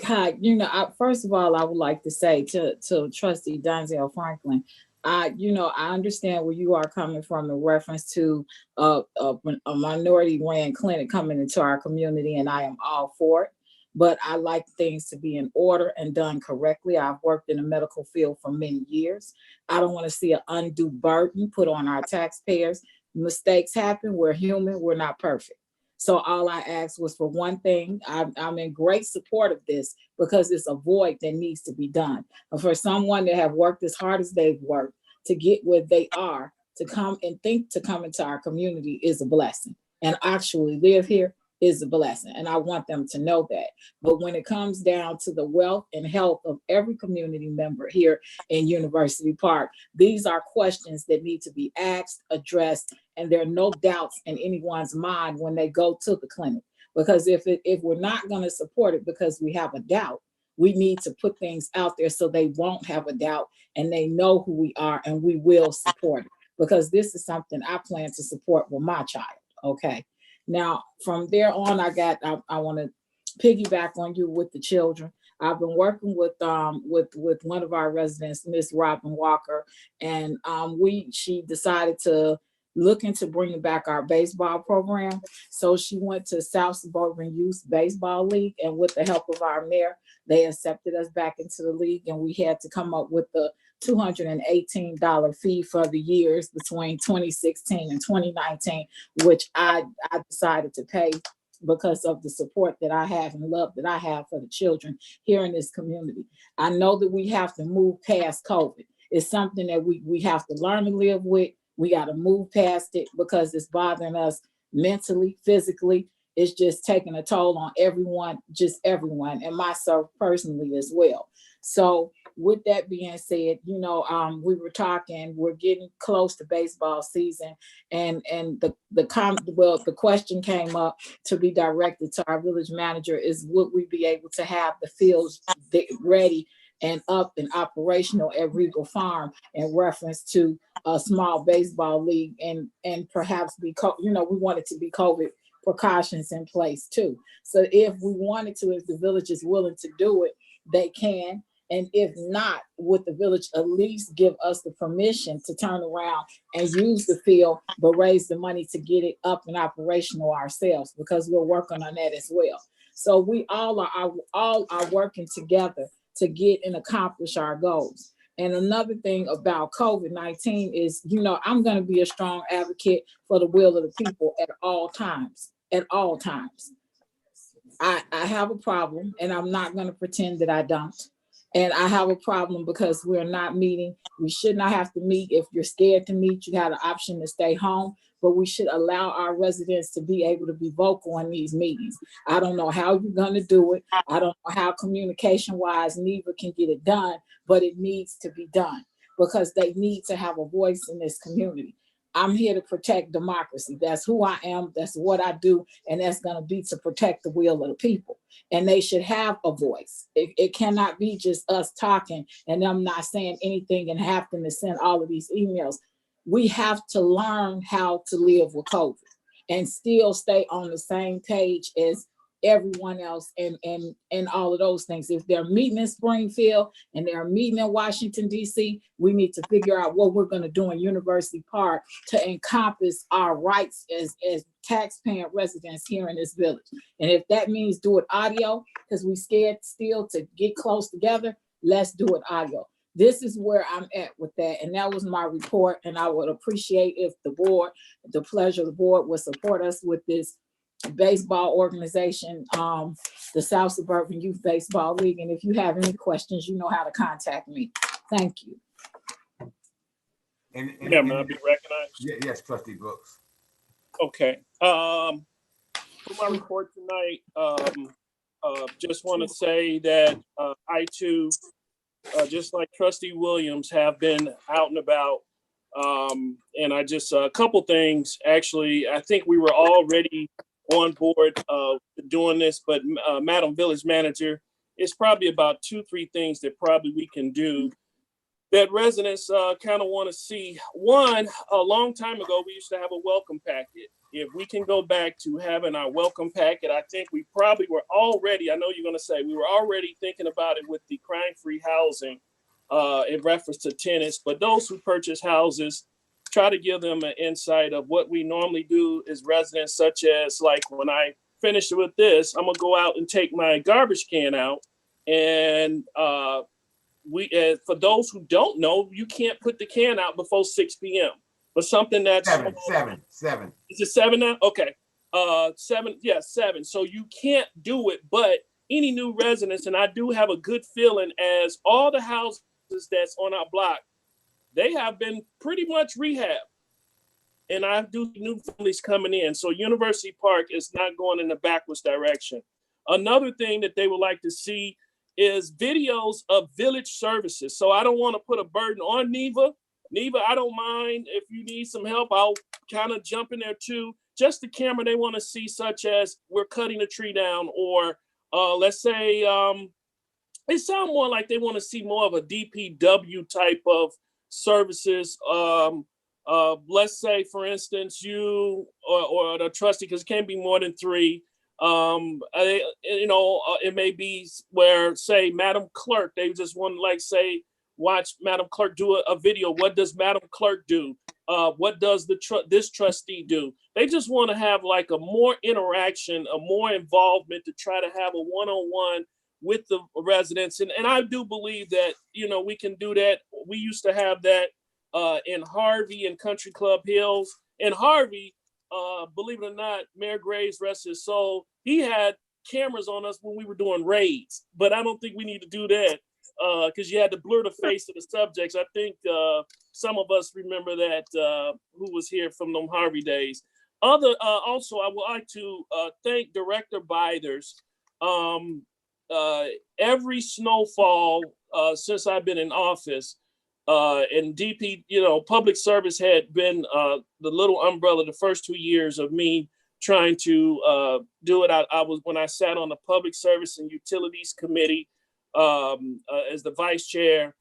First of all, I would like to say to Trustee Denzel Franklin, I understand where you are coming from in reference to a minority-ran clinic coming into our community, and I am all for it. But I like things to be in order and done correctly. I've worked in the medical field for many years. I don't want to see an undue burden put on our taxpayers. Mistakes happen. We're human. We're not perfect. So all I asked was for one thing. I'm in great support of this because it's a void that needs to be done. And for someone that have worked as hard as they've worked to get where they are, to come and think to come into our community is a blessing. And actually live here is a blessing. And I want them to know that. But when it comes down to the wealth and health of every community member here in University Park, these are questions that need to be asked, addressed, and there are no doubts in anyone's mind when they go to the clinic. Because if we're not going to support it because we have a doubt, we need to put things out there so they won't have a doubt and they know who we are, and we will support it. Because this is something I plan to support with my child, okay? Now, from there on, I want to piggyback on you with the children. I've been working with one of our residents, Miss Robin Walker, and she decided to look into bringing back our baseball program. So she went to South Suburban Youth Baseball League, and with the help of our mayor, they accepted us back into the league, and we had to come up with the $218 fee for the years between 2016 and 2019, which I decided to pay because of the support that I have and love that I have for the children here in this community. I know that we have to move past COVID. It's something that we have to learn to live with. We got to move past it because it's bothering us mentally, physically. It's just taking a toll on everyone, and myself personally as well. So with that being said, we were talking, we're getting close to baseball season, and the question came up to be directed to our village manager is, would we be able to have the fields ready and up and operational at Regal Farm in reference to a small baseball league, and perhaps we want it to be COVID precautions in place too. So if we wanted to, if the village is willing to do it, they can. And if not, would the village at least give us the permission to turn around and use the field, but raise the money to get it up and operational ourselves, because we're working on that as well. So we all are working together to get and accomplish our goals. And another thing about COVID-19 is, I'm going to be a strong advocate for the will of the people at all times, I have a problem, and I'm not going to pretend that I don't. And I have a problem because we're not meeting. We should not have to meet. If you're scared to meet, you have the option to stay home, but we should allow our residents to be able to be vocal in these meetings. I don't know how you're going to do it. I don't know how communication-wise NEVA can get it done, but it needs to be done because they need to have a voice in this community. I'm here to protect democracy. That's who I am. That's what I do. And that's going to be to protect the will of the people. And they should have a voice. It cannot be just us talking and them not saying anything and having to send all of these emails. We have to learn how to live with COVID and still stay on the same page as everyone else and all of those things. If they're meeting in Springfield and they're meeting in Washington, D.C., we need to figure out what we're going to do in University Park to encompass our rights as taxpaying residents here in this village. And if that means do it audio, because we scared still to get close together, let's do it audio. This is where I'm at with that. And that was my report. And I would appreciate if the pleasure of the board would support us with this baseball organization, the South Suburban Youth Baseball League. And if you have any questions, you know how to contact me. Thank you. Yeah, may I be recognized? Yes, Trustee Brooks. Okay. For my report tonight, just want to say that I too, just like Trustee Williams, have been out and about. And I just, a couple things, actually, I think we were already on board doing this, but Madam Village Manager, it's probably about 2-3 things that probably we can do that residents kind of want to see. One, a long time ago, we used to have a welcome packet. If we can go back to having our welcome packet, I think we probably were already, I know you're going to say, we were already thinking about it with the crime-free housing in reference to tenants, but those who purchase houses, try to give them an insight of what we normally do as residents, such as like when I finish with this, I'm gonna go out and take my garbage can out. And for those who don't know, you can't put the can out before 6 p.m. But something that's 7. Is it 7 now? Okay. 7, yeah, 7. So you can't do it, but any new residents, and I do have a good feeling as all the houses that's on our block, they have been pretty much rehabbed. And I do new families coming in. So University Park is not going in the backwards direction. Another thing that they would like to see is videos of village services. So I don't want to put a burden on NEVA. NEVA, I don't mind if you need some help. I'll kind of jump in there too. Just the camera they want to see, such as we're cutting a tree down, or let's say it sounds more like they want to see more of a DPW type of services. Let's say, for instance, you or the trustee, because it can't be more than 3. It may be where, say, Madam Clerk, they just want to, like, say, watch Madam Clerk do a video. What does Madam Clerk do? What does this trustee do? They just want to have like a more interaction, a more involvement to try to have a one-on-one with the residents. And I do believe that, we can do that. We used to have that in Harvey and Country Club Hills. In Harvey, believe it or not, Mayor Graves, rest his soul, he had cameras on us when we were doing raids. But I don't think we need to do that because you had to blur the face of the subjects. I think some of us remember that who was here from them Harvey days. Also, I would like to thank Director Biders. Every snowfall since I've been in office, and DP, public service had been the little umbrella the first 2 years of me trying to do it. I was, when I sat on the Public Service and Utilities Committee as the vice chair,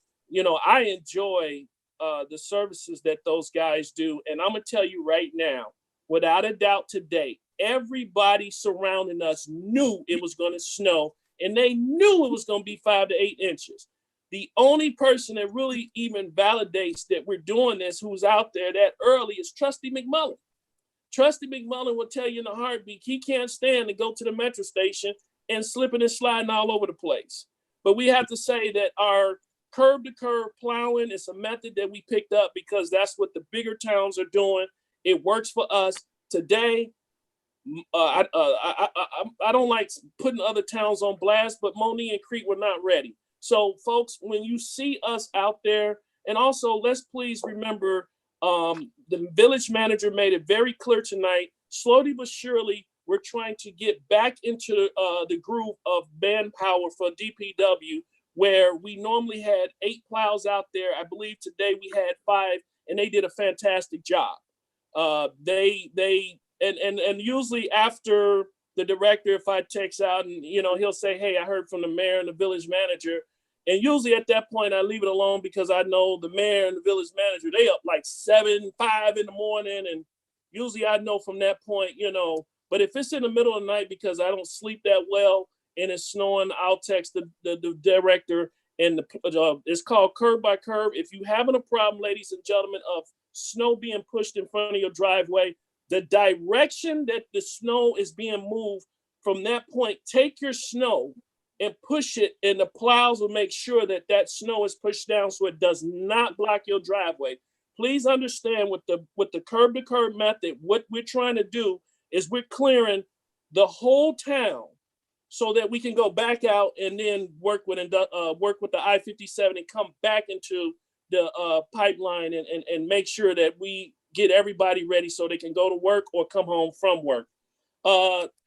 I enjoy the services that those guys do. And I'm gonna tell you right now, without a doubt today, everybody surrounding us knew it was gonna snow, and they knew it was gonna be 5 to 8 inches. The only person that really even validates that we're doing this, who's out there that early, is Trustee McMullen. Trustee McMullen will tell you in a heartbeat, he can't stand to go to the metro station and slipping and sliding all over the place. But we have to say that our curb to curb plowing is a method that we picked up because that's what the bigger towns are doing. It works for us today. I don't like putting other towns on blast, but Monique and Crete were not ready. So folks, when you see us out there, and also let's please remember, the village manager made it very clear tonight, slowly but surely, we're trying to get back into the groove of manpower for DPW, where we normally had 8 plows out there. I believe today we had 5, and they did a fantastic job. And usually after the director, if I text out and, you know, he'll say, hey, I heard from the mayor and the village manager. And usually at that point, I leave it alone because I know the mayor and the village manager, they up like 7, 5 in the morning. And usually I know from that point, you know, but if it's in the middle of the night because I don't sleep that well and it's snowing, I'll text the director. And it's called curb by curb. If you having a problem, ladies and gentlemen, of snow being pushed in front of your driveway, the direction that the snow is being moved from that point, take your snow and push it, and the plows will make sure that that snow is pushed down so it does not block your driveway. Please understand with the curb to curb method, what we're trying to do is we're clearing the whole town so that we can go back out and then work with the I-57 and come back into the pipeline and make sure that we get everybody ready so they can go to work or come home from work.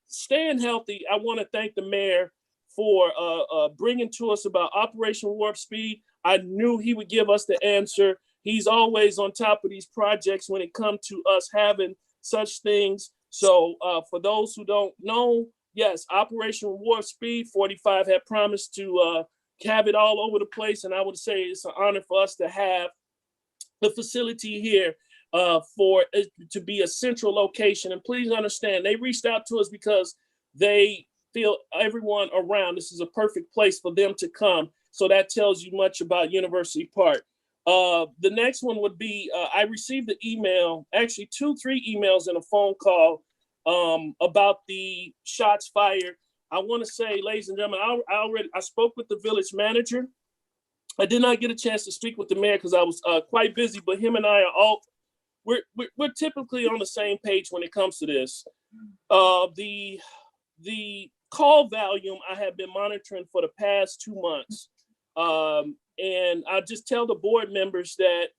Staying healthy, I want to thank the mayor for bringing to us about Operation Warp Speed. I knew he would give us the answer. He's always on top of these projects when it comes to us having such things. So for those who don't know, yes, Operation Warp Speed 45 had promised to have it all over the place. And I would say it's an honor for us to have the facility here for it to be a central location. And please understand, they reached out to us because they feel everyone around, this is a perfect place for them to come. So that tells you much about University Park. The next one would be, I received an email, actually 2-3 emails and a phone call about the shots fired. I want to say, ladies and gentlemen, I spoke with the village manager. I did not get a chance to speak with the mayor because I was quite busy, but him and I are we're typically on the same page when it comes to this. The call volume I have been monitoring for the past 2 months. And I just tell the board members that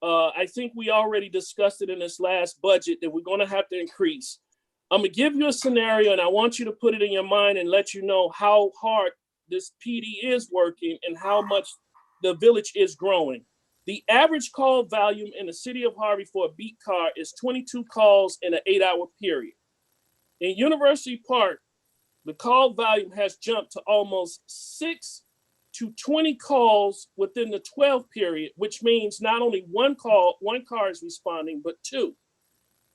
I think we already discussed it in this last budget that we're going to have to increase. I'm going to give you a scenario and I want you to put it in your mind and let you know how hard this PD is working and how much the village is growing. The average call volume in the city of Harvey for a beat car is 22 calls in an 8-hour period. In University Park, the call volume has jumped to almost 6 to 20 calls within the 12 period, which means not only one car is responding, but 2.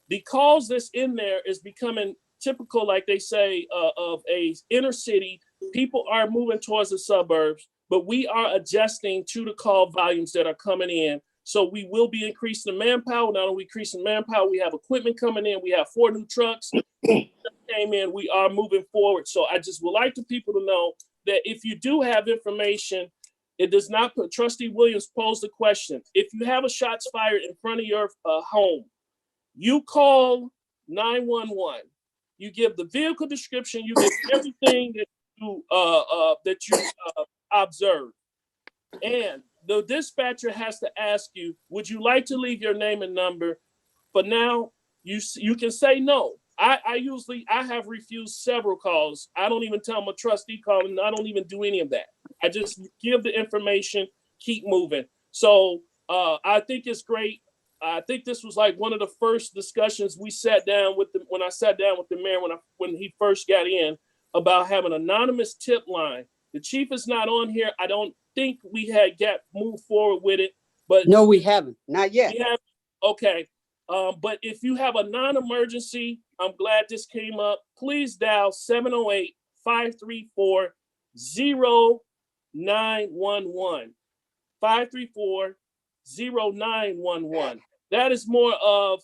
The calls that's in there is becoming typical, like they say, of a inner city. People are moving towards the suburbs, but we are adjusting to the call volumes that are coming in. So we will be increasing the manpower. Not only increasing manpower, we have equipment coming in. We have 4 new trucks came in. We are moving forward. So I just would like the people to know that if you do have information, it does not put. Trustee Williams posed the question. If you have a shots fired in front of your home, you call 911. You give the vehicle description. You give everything that you observe, and the dispatcher has to ask you, would you like to leave your name and number? But now you can say no. I have refused several calls. I don't even tell them a trustee call, and I don't even do any of that. I just give the information, keep moving. So I think it's great. I think this was like one of the first discussions we sat down with when I sat down with the mayor when he first got in about having an anonymous tip line. The chief is not on here. I don't think we had moved forward with it, but No, we haven't. Not yet. Okay. But if you have a non-emergency, I'm glad this came up. Please dial 708-534-0911. 534-0911. That is more of,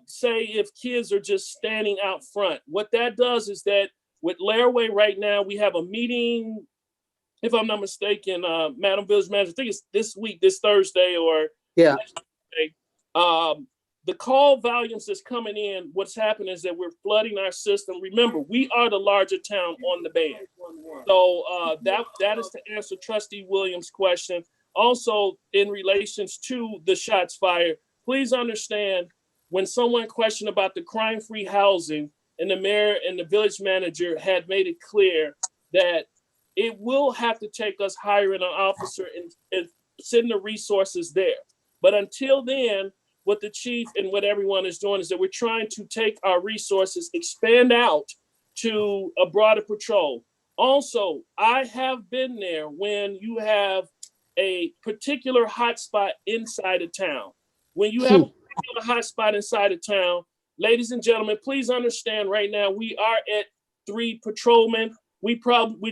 say, if kids are just standing out front. What that does is that with Laraway right now, we have a meeting, if I'm not mistaken, Madam Village Manager, I think it's this week, this Thursday or Yeah. next Thursday. The call volumes that's coming in, what's happening is that we're flooding our system. Remember, we are the larger town on the band. So that is to answer Trustee Williams' question. Also, in relations to the shots fired, please understand when someone questioned about the crime-free housing, and the mayor and the village manager had made it clear that it will have to take us hiring an officer and sending the resources there. But until then, what the chief and what everyone is doing is that we're trying to take our resources, expand out to a broader patrol. Also, I have been there when you have a particular hotspot inside of town. When you have a particular hotspot inside of town, ladies and gentlemen, please understand right now we are at 3 patrolmen. We're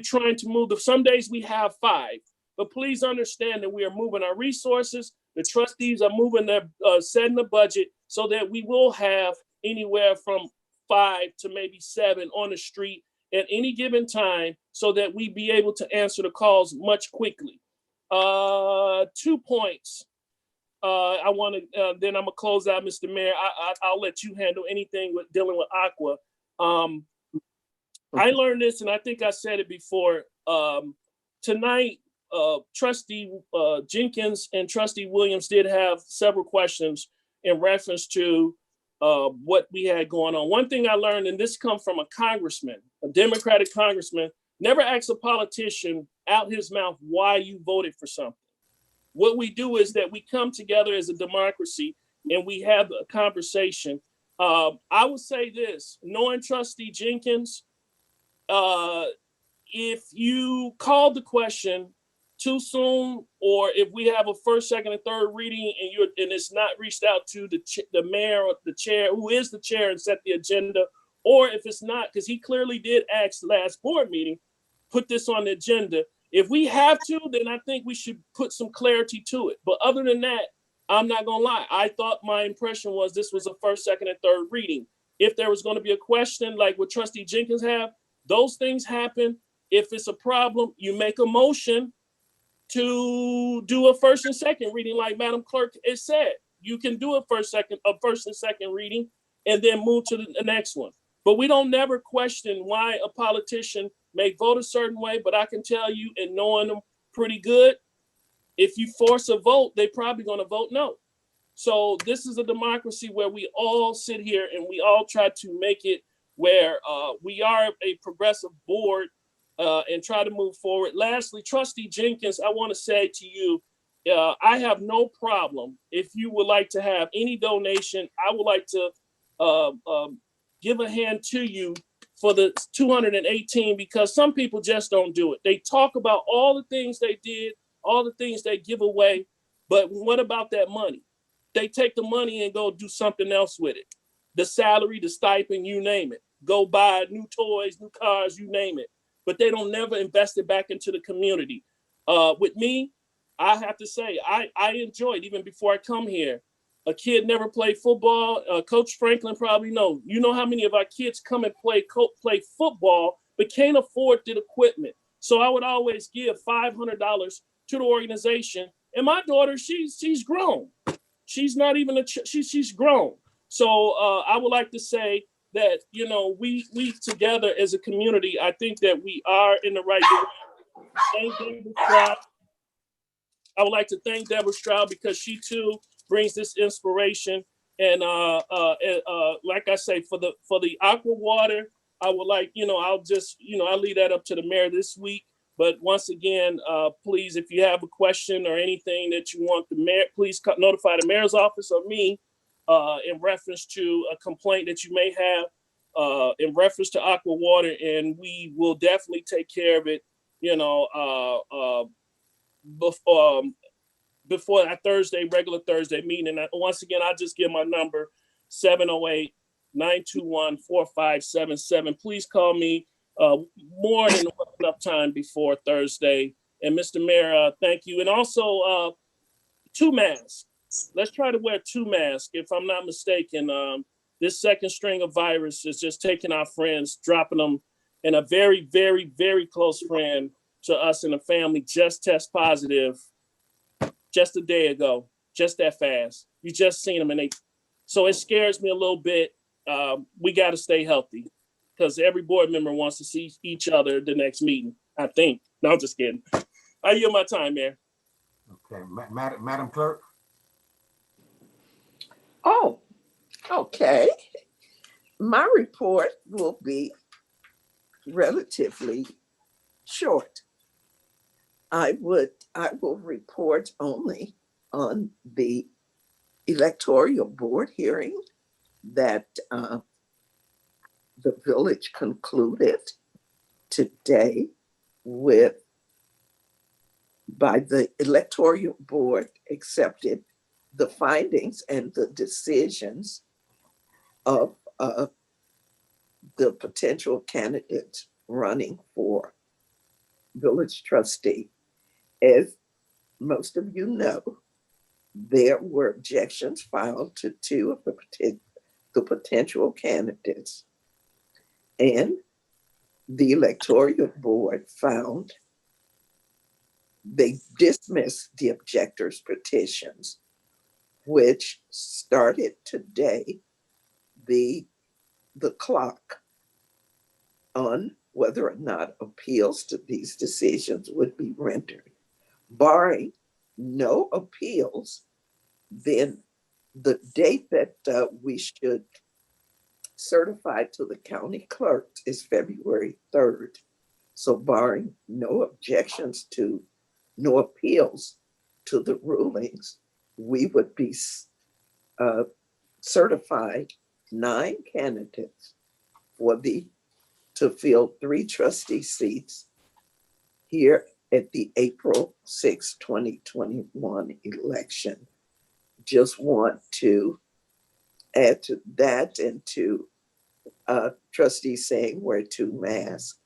trying to move. Some days we have 5, but please understand that we are moving our resources. The trustees are moving their setting the budget so that we will have anywhere from 5 to maybe 7 on the street at any given time, so that we be able to answer the calls much quickly. 2 points. I want to. Then I'm gonna close out, Mr. Mayor. I'll let you handle anything with dealing with Aqua. I learned this, and I think I said it before. Tonight, Trustee Jenkins and Trustee Williams did have several questions in reference to what we had going on. One thing I learned, and this comes from a congressman, a Democratic congressman, never ask a politician out his mouth why you voted for something. What we do is that we come together as a democracy and we have a conversation. I would say this, knowing Trustee Jenkins, if you call the question too soon, or if we have a first, second, and third reading and it's not reached out to the mayor or the chair, who is the chair, and set the agenda, or if it's not, because he clearly did ask last board meeting, put this on the agenda. If we have to, then I think we should put some clarity to it. But other than that, I'm not gonna lie. I thought my impression was this was a first, second, and third reading. If there was gonna be a question like what Trustee Jenkins have, those things happen. If it's a problem, you make a motion to do a first and second reading, like Madam Clerk has said. You can do a first and second reading, and then move to the next one. But we don't never question why a politician may vote a certain way. But I can tell you, in knowing them pretty good, if you force a vote, they're probably going to vote no. So this is a democracy where we all sit here and we all try to make it where we are a progressive board and try to move forward. Lastly, Trustee Jenkins, I want to say to you, I have no problem if you would like to have any donation. I would like to give a hand to you for the 218, because some people just don't do it. They talk about all the things they did, all the things they give away, but what about that money? They take the money and go do something else with it. The salary, the stipend, you name it. Go buy new toys, new cars, you name it. But they don't never invest it back into the community. With me, I have to say, I enjoyed, even before I come here, a kid never played football. Coach Franklin probably knows. You know how many of our kids come and play football, but can't afford the equipment. So I would always give $500 to the organization. And my daughter, she's grown. She's not even she's grown. So I would like to say that, you know, we together as a community, I think that we are in the right direction. Thank Deborah Stroud. I would like to thank Deborah Stroud, because she too brings this inspiration. And like I say, for the aqua water, I would like, you know, I'll leave that up to the mayor this week. But once again, please, if you have a question or anything that you want the mayor, please notify the mayor's office or me in reference to a complaint that you may have in reference to aqua water, and we will definitely take care of it, you know, before that regular Thursday meeting. And once again, I'll just give my number, 708-921-4577. Please call me more than enough time before Thursday And Mr. Mayor, thank you. And also 2 masks. Let's try to wear 2 masks. If I'm not mistaken, this second string of virus is just taking our friends, dropping them, and a very, very, very close friend to us in the family just test positive just a day ago, just that fast. You just seen them, and so it scares me a little bit. We got to stay healthy because every board member wants to see each other at the next meeting, I think. No, I'm just kidding. I yield my time, Mayor. Okay, Madam Clerk. Oh, okay. My report will be relatively short. I will report only on the electoral board hearing that the village concluded today by the electoral board accepted the findings and the decisions of the potential candidates running for village trustee. As most of you know, there were objections filed to 2 of the potential candidates. And the electoral board found they dismissed the objectors' petitions, which started today the clock on whether or not appeals to these decisions would be rendered. Barring no appeals, then the date that we should certify to the county clerk is February 3rd. So barring no objections to, no appeals to the rulings, we would be certified 9 candidates to fill 3 trustee seats here at the April 6, 2021 election. Just want to add to that and to trustees saying wear 2 masks.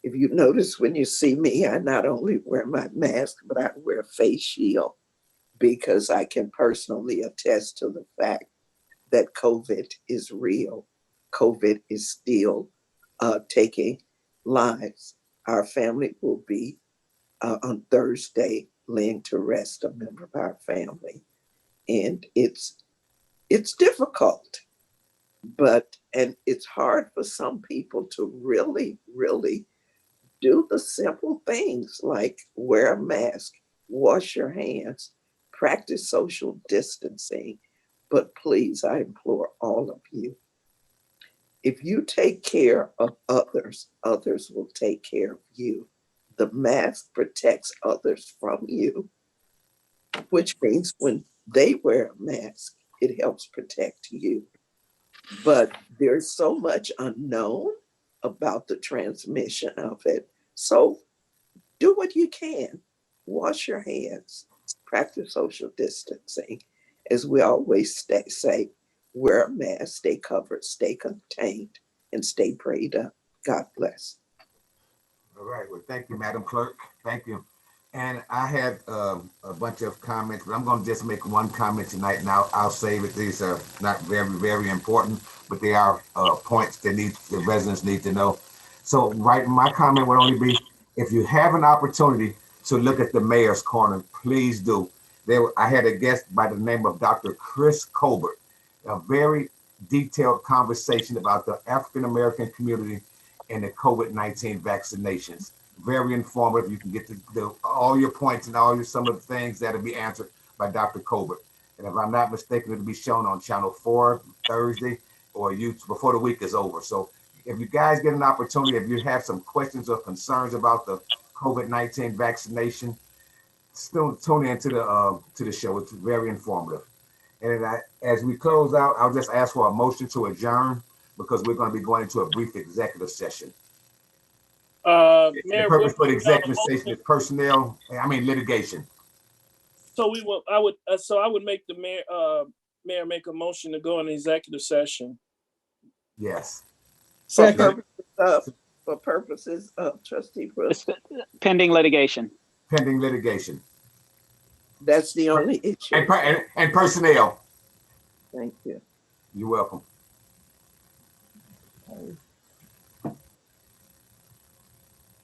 If you notice when you see me, I not only wear my mask, but I wear a face shield because I can personally attest to the fact that COVID is real. COVID is still taking lives. Our family will be on Thursday laying to rest a member of our family. And it's difficult, and it's hard for some people to really, really do the simple things like wear a mask, wash your hands, practice social distancing. But please, I implore all of you, if you take care of others, others will take care of you. The mask protects others from you, which means when they wear a mask, it helps protect you. But there's so much unknown about the transmission of it. So do what you can. Wash your hands, practice social distancing. As we always say, wear a mask, stay covered, stay contained, and stay prayed up. God bless. All right, well, thank you, Madam Clerk. Thank you. And I had a bunch of comments, but I'm going to just make one comment tonight, and I'll save it. These are not very, very important, but they are points that the residents need to know. So, my comment would only be, if you have an opportunity to look at the mayor's corner, please do. I had a guest by the name of Dr. Chris Colbert, a very detailed conversation about the African-American community and the COVID-19 vaccinations. Very informative. You can get all your points and some of the things that'll be answered by Dr. Colbert. And if I'm not mistaken, it'll be shown on Channel 4 Thursday or before the week is over. So if you guys get an opportunity, if you have some questions or concerns about the COVID-19 vaccination, still tune into the show. It's very informative. And as we close out, I'll just ask for a motion to adjourn because we're going to be going into a brief executive session. Mayor, the purpose for the executive session is litigation. So I would make the mayor make a motion to go in executive session. Yes. For purposes of for purposes of trustee Brooks. Pending litigation. Pending litigation. That's the only issue. And personnel. Thank you. You're welcome.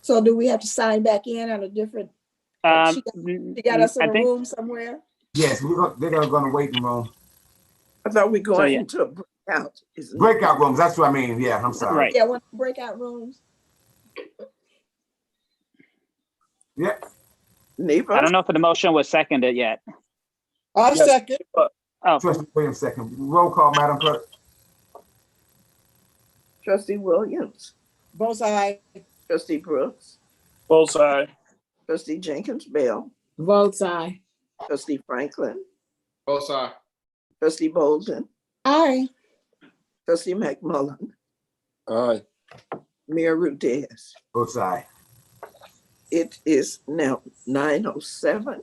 So do we have to sign back in on a different? She got us in a room somewhere? Yes, they're gonna wait in the room. I thought we going yeah. into a breakout. Breakout rooms, that's what I mean. Yeah, I'm sorry. Right. Yeah, one of the breakout rooms. Yeah. Neva? I don't know if the motion was seconded yet. I second. Oh, Trustee Williams second. Roll call, Madam Clerk. Trustee Williams. Both sides. Trustee Brooks. Both sides. Trustee Jenkins Bell. Votes aye. Trustee Franklin. Both sides. Trustee Bolden. Aye. Trustee McMullen. Aye. Mayor Rudez. Both sides. It is now 9:07.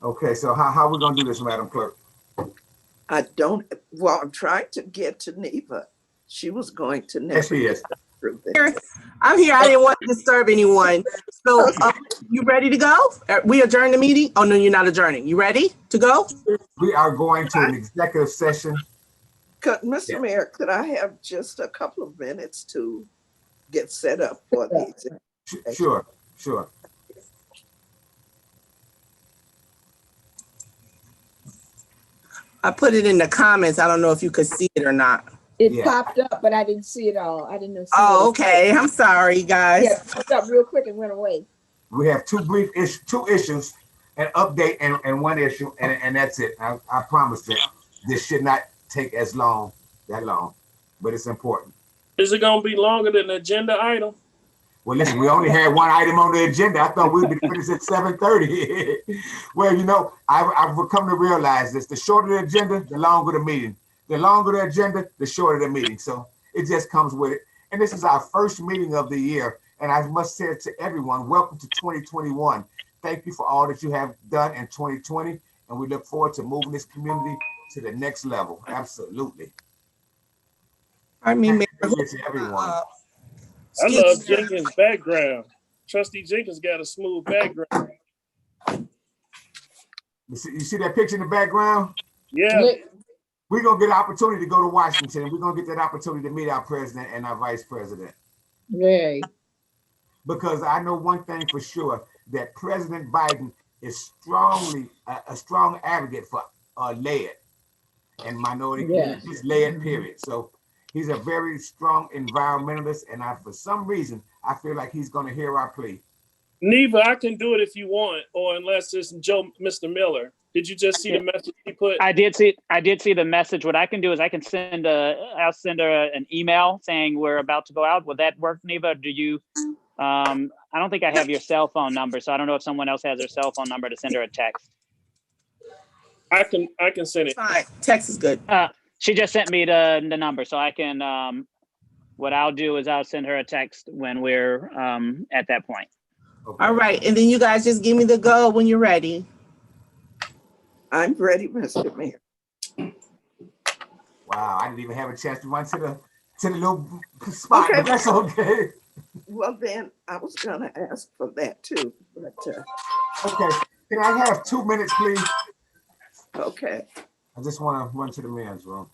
Okay, so how we gonna do this, Madam Clerk? I'm trying to get to Neva. She was going to Yes, she is. I'm here. I didn't want to disturb anyone. So you ready to go? We adjourn the meeting? Oh, no, you're not adjourning. You ready to go? We are going to an executive session. Mr. Mayor, could I have just a couple of minutes to get set up for the executive session? Sure. I put it in the comments. I don't know if you could see it or not. It popped up, but I didn't see it all. I didn't see it. Oh, okay. I'm sorry, guys. Yeah, it popped up real quick and went away. We have two issues, an update and one issue, and that's it. I promise that this should not take that long, but it's important. Is it gonna be longer than the agenda item? Well, listen, we only had one item on the agenda. I thought we'd be finished at 7:30. Well, I've come to realize this: the shorter the agenda, the longer the meeting. The longer the agenda, the shorter the meeting. So it just comes with it. And this is our first meeting of the year. And I must say to everyone, welcome to 2021. Thank you for all that you have done in 2020. And we look forward to moving this community to the next level. Absolutely. I mean, Mayor, to everyone. I love Jenkins' background. Trustee Jenkins got a smooth background. You see that picture in the background? Yeah. We're going to get an opportunity to go to Washington. We're going to get that opportunity to meet our president and our vice president. Yay. Because I know one thing for sure, that President Biden is a strong advocate for lead and minority communities, lead period. So he's a very strong environmentalist, and for some reason, I feel like he's going to hear our plea. Neva, I can do it if you want, or unless it's Mr. Miller. Did you just see the message he put? I did see the message. What I can do is I can I'll send her an email saying we're about to go out. Would that work, Neva? Do you, I don't think I have your cell phone number, so I don't know if someone else has her cell phone number to send her a text. I can send it. fine. Text is good. She just sent me the number, so I can, what I'll do is I'll send her a text when we're at that point. Okay. All right. And then you guys just give me the go when you're ready. I'm ready, Mr. Mayor. Wow, I didn't even have a chance to run to the little spot, Okay. but that's okay. Well, then I was gonna ask for that too, but Okay, can I have 2 minutes, please? okay. I just want to run to the man's room.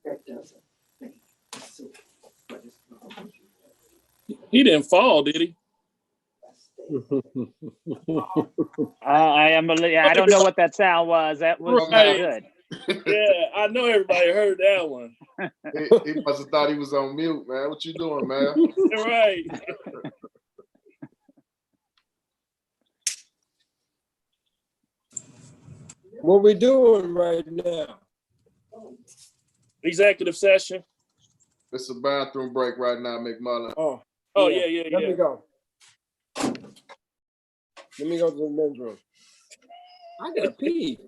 That doesn't make sense. He didn't fall, did he? I don't know what that sound was. That was not Right. good. Yeah, I know everybody heard that one. He must have thought he was on mute, man. What you doing, man? Right. What we doing right now? Executive session. It's a bathroom break right now, McMullen. Oh, Yeah. Let me go. Let me go to the men's room. I gotta pee.